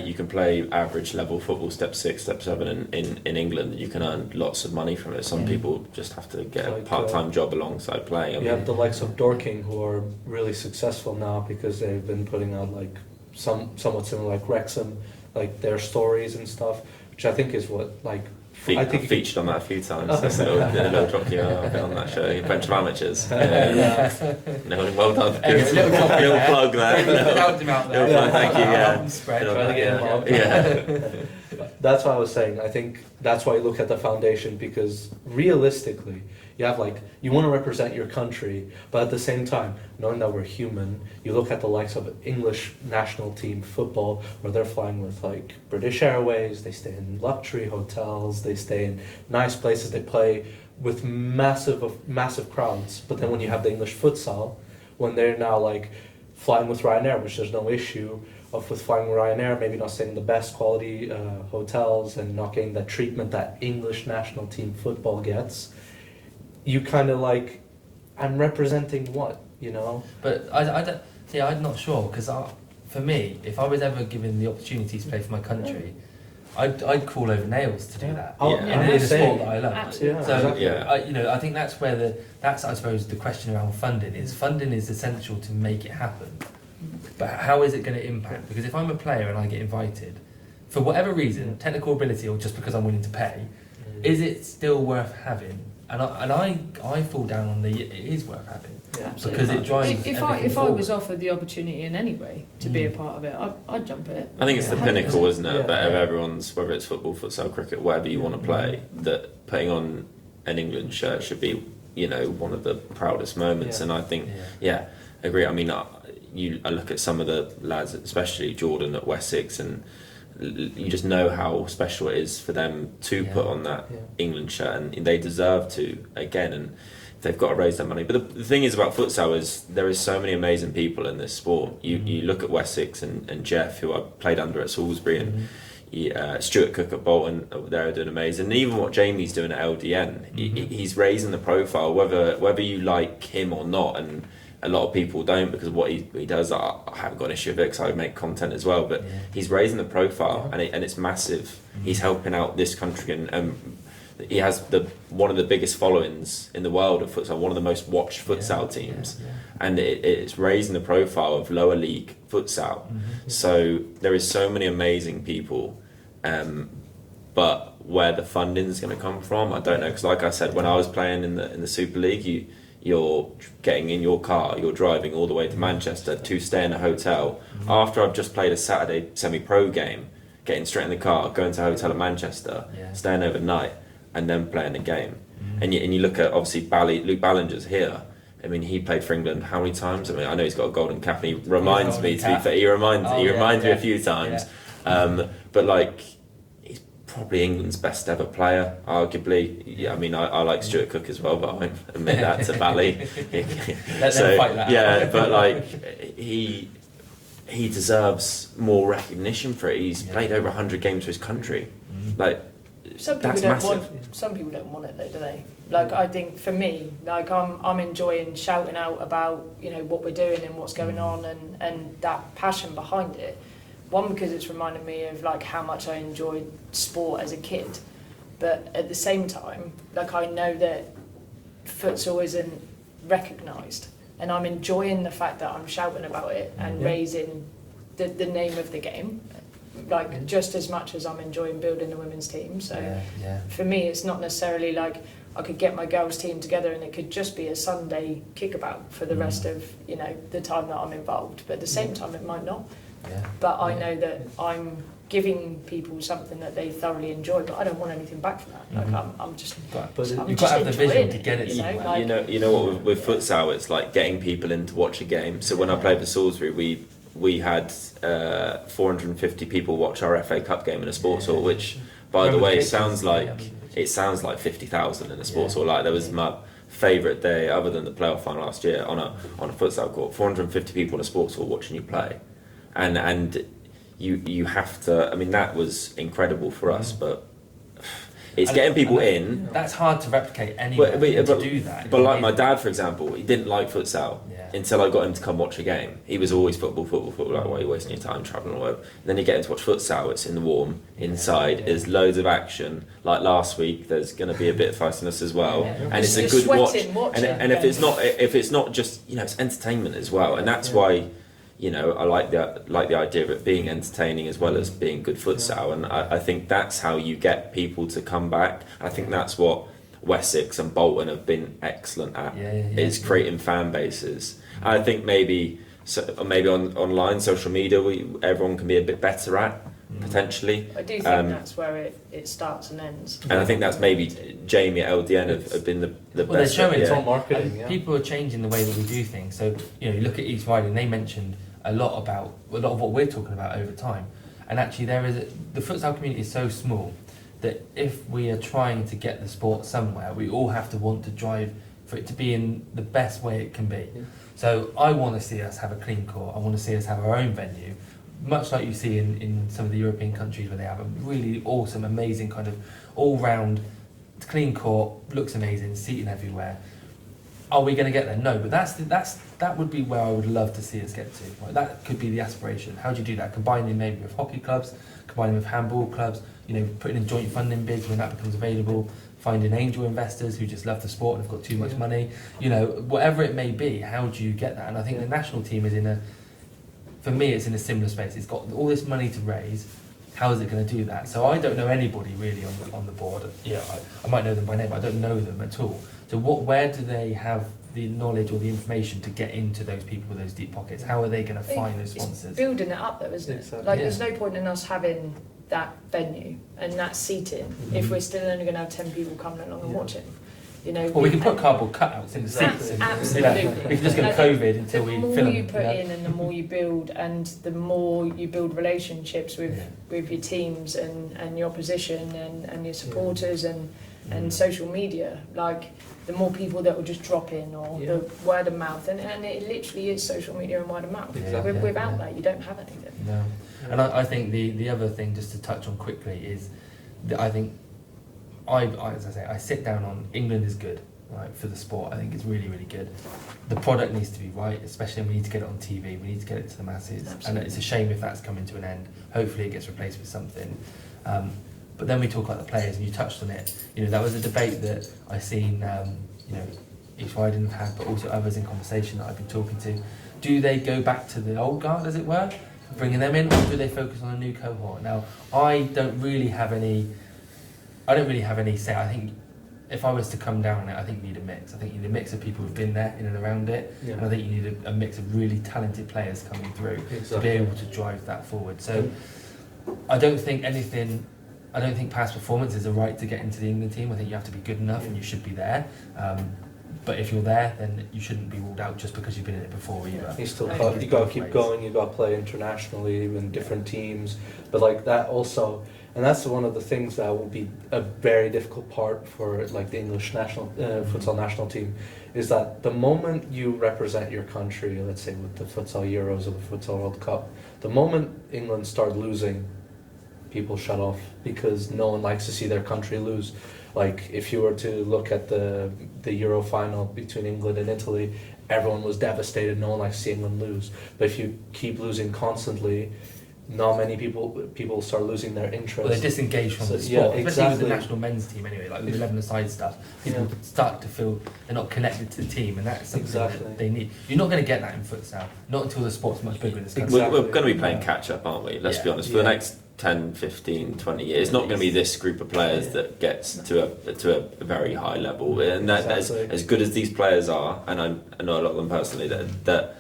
You can play average level football, step 6, step 7 in England, and you can earn lots of money from it. Some people just have to get a Like, part-time job alongside playing. You have the likes of Dorking who are really successful now because they've been putting out like somewhat similar, like Wrexham, like their stories and stuff, which I think is what like. I think I've featured on that a few times. That's a little drop you on that show. A bunch of amateurs. Well done. Little plug there. Helped him out there. Little plug, thank you. Yeah. Spread. Trying to get involved. Yeah. that's what I was saying. I think that's why you look at the foundation, because realistically, you have like, you want to represent your country, but at the same time, knowing that we're human, you look at the likes of English national team football, where they're flying with like British Airways, they stay in luxury hotels, they stay in nice places, they play with massive crowds. But then when you have the English futsal, when they're now like flying with Ryanair, which there's no issue of with flying with Ryanair, maybe not staying in the best quality hotels and not getting that treatment that English national team football gets, you kind of like, I'm representing what, you know? But I don't see. I'm not sure because for me, if I was ever given the opportunity to play for my country, I'd crawl over nails to do that. Oh, Yeah. And it's a sport that I love. Absolutely. Yeah, So exactly. Yeah. I think that's where that's I suppose the question around funding is. Funding is essential to make it happen, but how is it going to impact? Because if I'm a player and I get invited, for whatever reason, technical ability or just because I'm willing to pay, is it still worth having? And I fall down on it is worth having Yeah, because it drives. If everything I forward. was offered the opportunity in any way to be a part of it, I'd jump at it. I think it's the Yeah. pinnacle, isn't it? Yeah. But of everyone's, whether it's football, futsal, cricket, whatever you want to play, that putting on an England shirt should be, you know, one of the proudest moments. Yeah. And I think, yeah, agree. I mean, I look at some of the lads, especially Jordan at Wessex, and you just know how special it is for them to put on that England shirt, and they deserve to again. And they've got to raise that money. But the thing is about futsal is there is so many amazing people in this sport. You look at Wessex and Jeff, who I played under at Salisbury, and Stuart Cook at Bolton, they're doing amazing. And even what Jamie's doing at LDN, he's raising the profile, whether you like him or not. And a lot of people don't, because what he does, I haven't got an issue with it because I make content as well, but he's raising the profile, and it's massive. He's helping out this country, and he has one of the biggest followings in the world of futsal, one of the most watched futsal teams, and it's raising the profile of lower league futsal. So there is so many amazing people, but where the funding is going to come from, I don't know, because like I said, when I was playing in the Super League, you're getting in your car, you're driving all the way to Manchester to stay in a hotel. After I've just played a Saturday semi-pro game, getting straight in the car, going to a hotel in Manchester, staying overnight, and then playing a game. And you look at, obviously, Luke Ballinger's here. I mean, he played for England how many times? I mean, I know he's got a golden cap, and he reminds me, to be fair, he reminds me a few times. But like, probably England's best ever player, arguably. Yeah, I mean, I like Stuart Cook as well, but I won't admit that to Bally. Let them fight that. Yeah, but like he deserves more recognition for it. He's played over 100 games for his country. Like, Some people that's don't massive. want. Some people don't want it though, do they? Like I think for me, like I'm enjoying shouting out about what we're doing and what's going on and that passion behind it. One, because it's reminded me of like how much I enjoyed sport as a kid, but at the same time, like I know that futsal isn't recognised, and I'm enjoying the fact that I'm shouting about it and raising the name of the game, like just as much as I'm enjoying building the women's team. So for me, it's not necessarily like I could get my girls' team together and it could just be a Sunday kickabout for the rest of the time that I'm involved. But at the same time, it might not. But I know that I'm giving people something that they thoroughly enjoy, but I don't want anything back from that. Like I'm just. But I'm you've just got to have the vision enjoying to it, get it. You know what with futsal, it's like getting people in to watch a game. So when I played for Salisbury, we had 450 people watch our FA Cup game in a sports hall, which, by the way, sounds like 50,000 in a sports hall. Like, there was my favourite day, other than the playoff final last year, on a futsal court. 450 people in a sports hall watching you play, and you have to. I mean, that was incredible for us, but it's getting people in. That's hard to replicate anywhere to do that. But like my dad, for example, he didn't like futsal until I got him to come watch a game. He was always football. Like, why are you wasting your time travelling all over? And then you get him to watch futsal. It's in the warm, inside. There's loads of action. Like last week, there's going to be a bit of feistiness as well, and it's a good watch. And if it's not just it's entertainment as well, and that's why. I like the idea of it being entertaining as well as being good futsal, and I think that's how you get people to come back. I think that's what Wessex and Bolton have been excellent at, is creating fan bases. I think maybe on online social media, everyone can be a bit better at, potentially. I do think that's where it starts and ends. And I think that's maybe Jamie at LDN have been the Well, they're best. showing It's it. all marketing, And yeah. people are changing the way that we do things. So, you know, you look at East Riding, they mentioned a lot of what we're talking about over time. And actually the futsal community is so small that if we are trying to get the sport somewhere, we all have to want to drive for it to be in the best way it can be. Yeah. So I want to see us have a clean court. I want to see us have our own venue, much like you see in some of the European countries where they have a really awesome, amazing kind of all-round clean court, looks amazing, seating everywhere. Are we going to get there? No, but that would be where I would love to see us get to. Right? That could be the aspiration. How do you do that? Combining maybe with hockey clubs, combining with handball clubs, you know, putting in joint funding bids when that becomes available, finding angel investors who just love the sport and have got too much money, you know, whatever it may be, how do you get that? And I think the national team is for me, it's in a similar space. It's got all this money to raise. How is it going to do that? So I don't know anybody really on the board. Yeah, I might know them by name, but I don't know them at all. So where do they have the knowledge or the information to get into those people with those deep pockets? How are they going to find those sponsors? It's building it up though, isn't it? Exactly. Like there's no point in us having that venue and that seating if we're still only going to have 10 people coming along and watching. You know, Well, we can put cardboard cutouts in the seats. Absolutely. Yeah. We can just go COVID until we the more fill them. you put in and the more you build and the more you build relationships with your teams and your opposition and your supporters and social media, like the more people that will just drop in or the word of mouth and it literally is social media and word of mouth. Without that you don't have anything. No. And I think the other thing just to touch on quickly is that I think as I say, I sit down on England is good, right, for the sport. I think it's really, really good. The product needs to be right, especially when we need to get it on TV, we need to get it to the masses. Absolutely. And it's a shame if that's coming to an end. Hopefully it gets replaced with something. But then we talk about the players, and you touched on it. You know, that was a debate that I seen, you know, East Riding have had, but also others in conversation that I've been talking to. Do they go back to the old guard, as it were, bringing them in, or do they focus on a new cohort? Now, I don't really have any say. I think if I was to come down on it, I think you need a mix. I think you need a mix of people who've been there in and around it, and I think you need a mix of really talented players coming through to be able to drive that forward. So I don't think past performance is a right to get into the England team. I think you have to be good enough and you should be there. But if you're there, then you shouldn't be ruled out just because you've been in it before either. You got to keep going. You got to play internationally in different teams. But like that also, and that's one of the things that will be a very difficult part for like the English national futsal national team, is that the moment you represent your country, let's say with the futsal Euros or the futsal World Cup, the moment England start losing, people shut off because no one likes to see their country lose. Like if you were to look at the Euro final between England and Italy, everyone was devastated. No one likes to see England lose. But if you keep losing constantly, not many people start losing their interest. Well, they disengage from the sport, especially with the national men's team anyway, like with 11-a-side stuff. People start to feel they're not connected to the team, and that's something that they need. You're not going to get that in futsal, not until the sport's much bigger in this country. We're going to be playing catch-up, aren't we? Let's be honest. For the next 10, 15, 20 years, it's not going to be this group of players that gets to a very high level. And as good as these players are, and I know a lot of them personally, that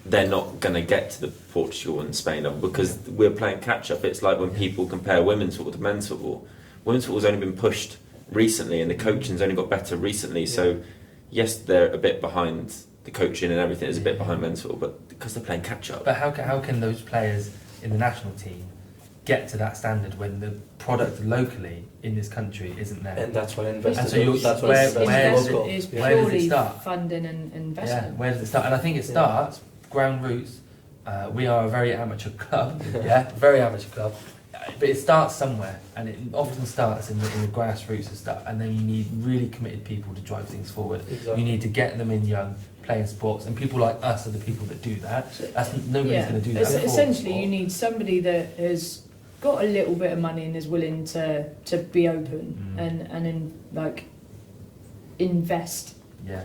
they're not going to get to the Portugal and Spain level because we're playing catch-up. It's like when people compare women's football to men's football. Women's football's only been pushed recently and the coaching's only got better recently. So, yes, they're a bit behind, the coaching and everything is a bit behind men's football, but because they're playing catch-up. But how can those players in the national team get to that standard when the product locally in this country isn't there? And that's why investment. And so that's It's where does it purely start? funding and investment. Yeah, where does it start? And I think it starts ground roots. We are a very amateur club, very amateur club. But it starts somewhere, and it often starts in the grassroots and stuff. And then you need really committed people to drive things forward. Exactly. You need to get them in young, playing sports, and people like us are the people that do that. Nobody's going to do that. Essentially, you need somebody that has got a little bit of money and is willing to be open and invest.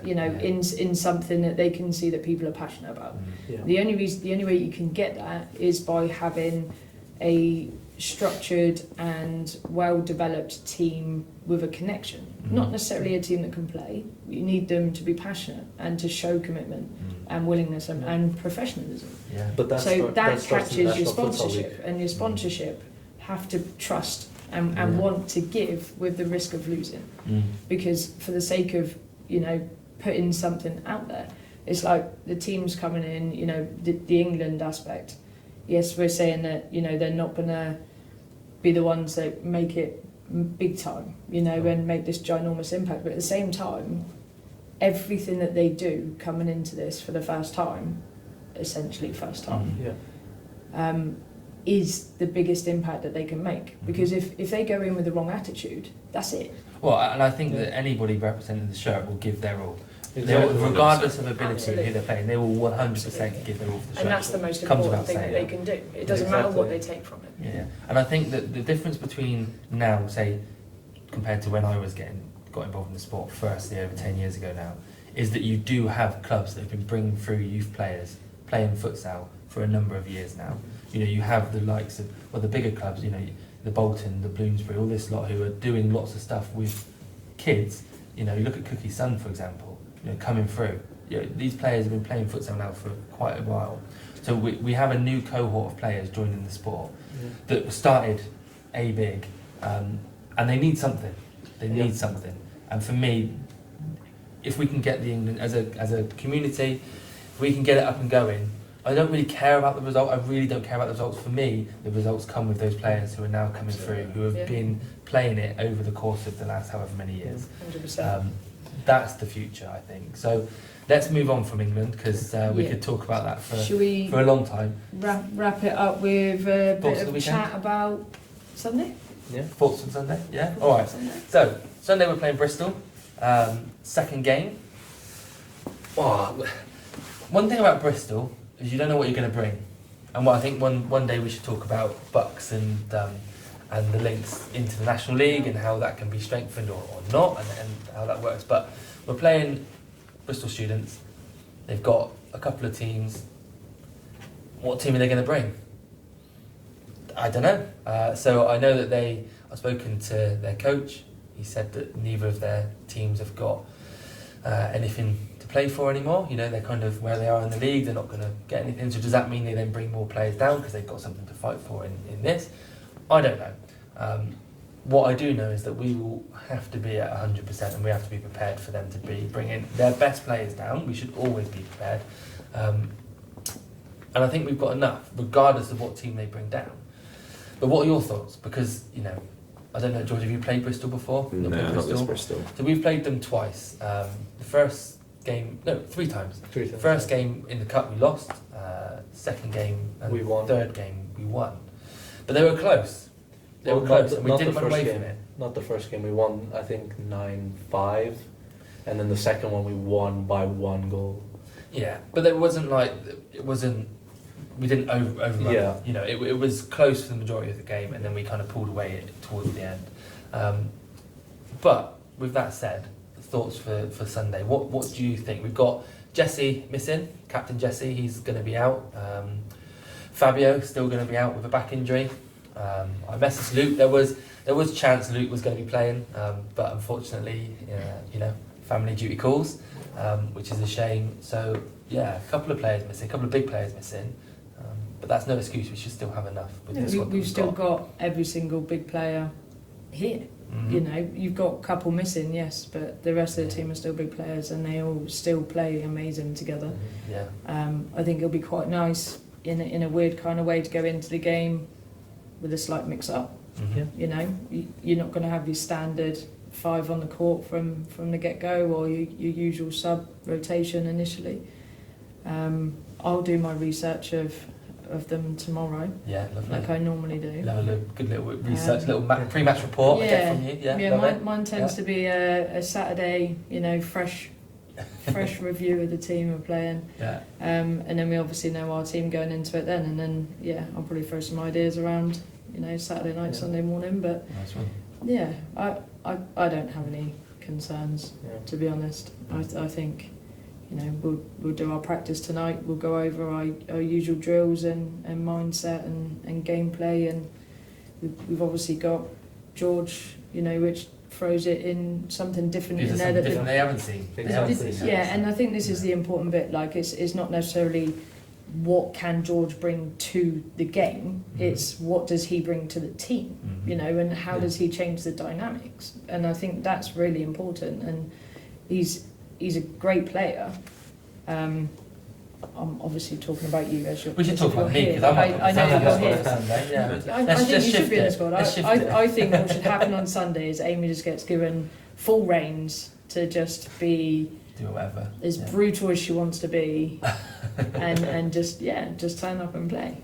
In something that they can see that people are passionate about. The only way you can get that is by having a structured and well-developed team with a connection. Not necessarily a team that can play. You need them to be passionate and to show commitment and willingness and professionalism. But that catches your National Futsal sponsorship, League. and your sponsorship have to trust and want to give with the risk of losing. Because for the sake of, you know, putting something out there, it's like the teams coming in, you know, the England aspect. Yes, we're saying that, you know, they're not going to be the ones that make it big time, you know, and make this ginormous impact. But at the same time, everything that they do coming into this for the first time, essentially first time, is the biggest impact that they can make. Because if they go in with the wrong attitude, that's it. Well, and I think that anybody representing the shirt will give their all. Exactly. Regardless of ability Absolutely. who they're playing, they will 100% Absolutely. give their all for the shirt. And that's the most Comes important without thing that saying. they can do. It doesn't matter what they take from it. Yeah, and I think that the difference between now, say, compared to when I got involved in the sport firstly over 10 years ago now, is that you do have clubs that have been bringing through youth players playing futsal for a number of years now. You know, you have the likes of, well, the bigger clubs, you know, the Bolton, the Bloomsbury, all this lot who are doing lots of stuff with kids. You know, you look at Cookie Sun, for example, you know, coming through. You know, these players have been playing futsal now for quite a while. So we have a new cohort of players joining the sport that started big, and they need something. They need something. And for me, if we can get the England as a community, if we can get it up and going, I don't really care about the result. I really don't care about the results. For me, the results come with those players who are now coming through, who have been playing it over the course of the last however many years. 100%. That's the future, I think. So let's move on from England, because we could talk about that Should we for a long time. wrap it up with a Thoughts bit of the of weekend? chat about Sunday? Thoughts on Sunday? Yeah? All right. Sunday? So, Sunday we're playing Bristol. Second game. Oh, one thing about Bristol is you don't know what you're going to bring. And I think one day we should talk about Bucks and the links into the National League and how that can be strengthened or not, and how that works. But we're playing Bristol Students. They've got a couple of teams. What team are they going to bring? I don't know. So I know that I've spoken to their coach. He said that neither of their teams have got anything to play for anymore. You know, they're kind of where they are in the league. They're not going to get anything. So does that mean they then bring more players down because they've got something to fight for in this? I don't know. What I do know is that we will have to be at 100%, and we have to be prepared for them to be bringing their best players down. We should always be prepared. And I think we've got enough, regardless of what team they bring down. But what are your thoughts? Because, you know, I don't know, George, have you played Bristol before? No, not this Bristol. So we've played them twice. The first game, no, 3 times. First game in the cup we lost. Second game and We won. Third game we won. But they were close. They were close, and we didn't run away from it. Not the first game. We won, I think, 9-5. And then the second one we won by 1 goal. Yeah, but it wasn't like, we didn't overrun it. Yeah. You know, it was close for the majority of the game, and then we kind of pulled away towards the end. But with that said, thoughts for Sunday. What do you think? We've got Jesse missing, Captain Jesse. He's going to be out. Fabio still going to be out with a back injury. I messaged Luke. There was chance Luke was going to be playing, but unfortunately, you know, family duty calls, which is a shame. So yeah, a couple of players missing, a couple of big players missing. But that's no excuse. We should still have enough. With this squad that We've still got every single big player here. Mhm. You know, you've got a couple missing, yes, but the rest of the team are still big players, and they all still play amazing together. Yeah. I think it'll be quite nice in a weird kind of way to go into the game with a slight mix-up. Mhm. You know, you're not going to have your standard 5 on the court from the get-go, or your usual sub rotation initially. I'll do my research of them tomorrow, Yeah, lovely. like I normally do. Have a good little research, little pre-match report I get from you. Yeah, love it. Mine tends to be a Saturday, you know, fresh review of the team we're playing. Yeah. And then we obviously know our team going into it then, and then I'll probably throw some ideas around, you know, Saturday night, Sunday morning. But Nice one. yeah, I don't have any concerns, to be honest. I think, you know, we'll do our practice tonight. We'll go over our usual drills and mindset and gameplay, and we've obviously got George, you know, which throws it in something different Is in there there something different they haven't seen? They haven't seen that. and I think this is the important bit. Like, it's not necessarily what can George bring to the game. It's what does he bring to the team, you know, and how does he change the dynamics. And I think that's really important. And he's a great player. I'm obviously talking about you as you're. We should as talk you're about me here. because I know you're here. Yeah. I think you should be in the squad. I think what should happen on Sunday is Amie just gets given full reins to just be do whatever. as brutal as she wants to be, and just turn up and play.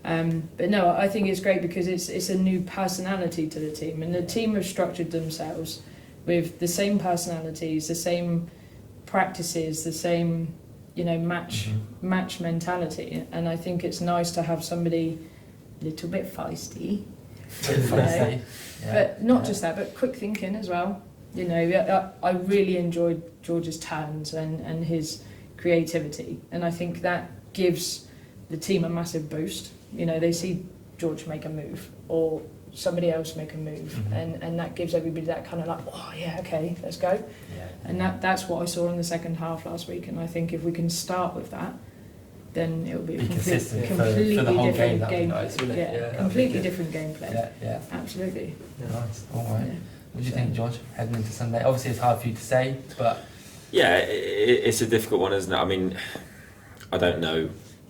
But no, I think it's great because it's a new personality to the team, and the team have structured themselves with the same personalities, the same practices, the same match mentality, and I think it's nice to have somebody a little bit feisty, but not just that, but quick thinking as well. You know, I really enjoyed George's turns and his creativity, and I think that gives the team a massive boost. You know, they see George make a move or somebody else make a move, and that gives everybody that kind of like, oh yeah, okay, let's go. And that's what I saw in the second half last week, and I think if we can start with that, then it'll be a consistent completely for the whole different game. gameplay. Nice, yeah, Completely different gameplay. Yeah. Absolutely. Nice. All right. Yeah. What do you think, George, heading into Sunday? Obviously, it's hard for you to say, but Yeah, it's a difficult one, isn't it? I mean, I don't know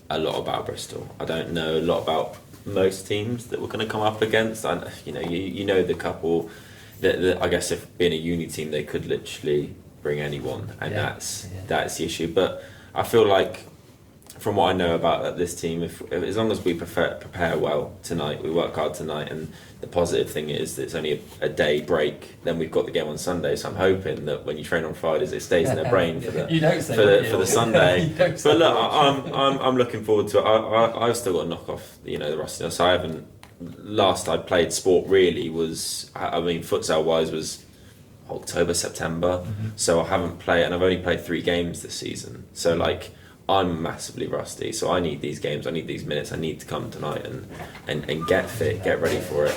a lot about Bristol. I don't know a lot about most teams that we're going to come up against. And you know the couple that I guess if being a uni team, they could literally bring anyone, and that's the issue. But I feel like, from what I know about this team, if as long as we prepare well tonight, we work hard tonight, and the positive thing is that it's only a day break, then we've got the game on Sunday. So I'm hoping that when you train on Fridays, it stays in their brain for the Sunday. But look, I'm looking forward to it. I've still got to knock off the rustiness. I haven't. Last I played sport really was, futsal wise, was October, September. So I haven't played, and I've only played 3 games this season. So I'm massively rusty, so I need these games, I need these minutes, I need to come tonight and get fit, get ready for it.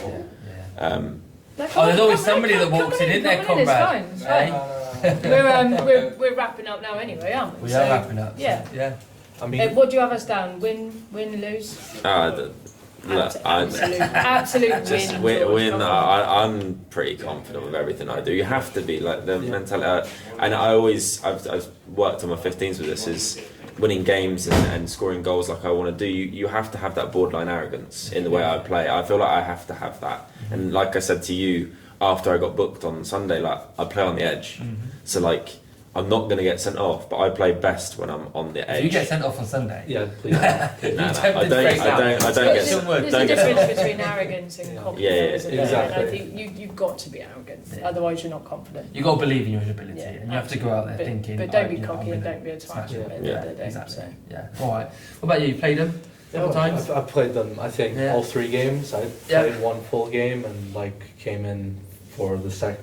There's always somebody that walks in there, comrade. It's fine. We're wrapping up now anyway, aren't we? We are wrapping up. Yeah. I mean, What do you have us down? Win, lose? Absolute just win. win. I'm pretty confident with everything I do. You have to be the mentality, and I've worked on my 15s with this is winning games and scoring goals like I want to do. You have to have that borderline arrogance in the way I play. I feel like I have to have that, and like I said to you after I got booked on Sunday, I play on the edge. So I'm not going to get sent off, but I play best when I'm on the edge. Do you get sent off on Sunday? Yeah, please. No, I don't There's a get difference between arrogance and confidence. Yeah, isn't there? exactly. And I think you've got to be arrogant, otherwise you're not confident. You've got to believe in your own ability, Yeah, and you have to go out there thinking. But don't be I'm cocky and gonna don't be a twat. smash it. Exactly. So. Yeah. All right. What about you? You played them several times? I've played them, I think, all 3 games. I played one full game and came in for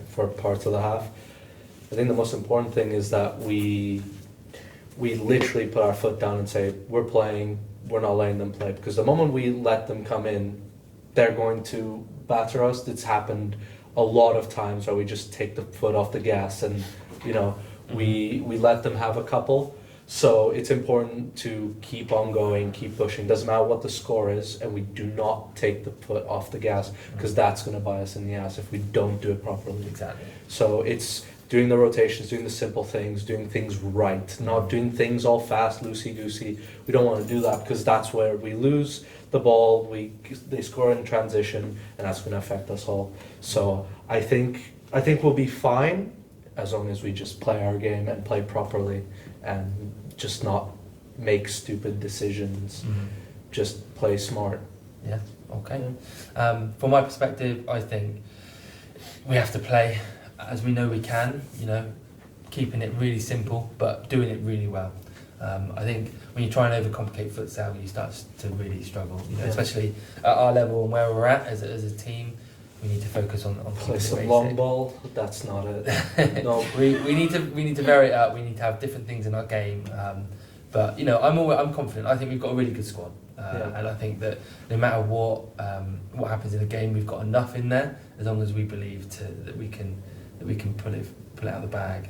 for parts of the half. I think the most important thing is that we literally put our foot down and say, we're playing, we're not letting them play. Because the moment we let them come in, they're going to batter us. It's happened a lot of times where we just take the foot off the gas and, we let them have a couple. So it's important to keep on going, keep pushing. Doesn't matter what the score is, and we do not take the foot off the gas, because that's going to bite us in the ass if we don't do it properly. Exactly. So it's doing the rotations, doing the simple things, doing things right, not doing things all fast, loosey-goosey. We don't want to do that, because that's where we lose the ball, they score in transition, and that's going to affect us all. So I think we'll be fine as long as we just play our game and play properly and just not make stupid decisions, just play smart. Yeah, okay. From my perspective, I think we have to play as we know we can, keeping it really simple, but doing it really well. I think when you try and overcomplicate futsal, you start to really struggle, especially at our level and where we're at as a team. We need to focus on Play keeping some it long basic. ball, that's not it. No. we need to vary it up. We need to have different things in our game. But I'm confident. I think we've got a really good squad, and I think that no matter what happens in the game, we've got enough in there as long as we believe that we can pull it out of the bag.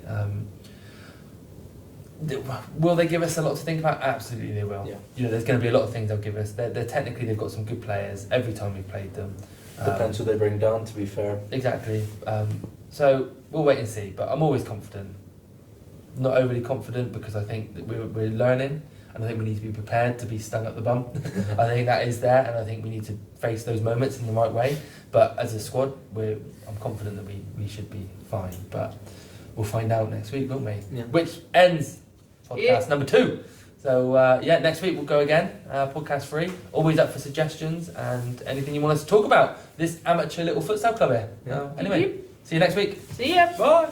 Will they give us a lot to think about? Absolutely, they will. Yeah. You know, there's going to be a lot of things they'll give us. They're technically, they've got some good players every time we've played them. Depends who they bring down, to be fair. Exactly. So we'll wait and see. But I'm always confident. Not overly confident because I think that we're learning, and I think we need to be prepared to be stung up the bum. I think that is there, and I think we need to face those moments in the right way. But as a squad, I'm confident that we should be fine. But we'll find out next week, won't we? Yeah. Which ends podcast number 2. So next week we'll go again, podcast 3. Always up for suggestions and anything you want us to talk about. This amateur little futsal club here. Yeah. Anyway, see you next week. See ya. Bye.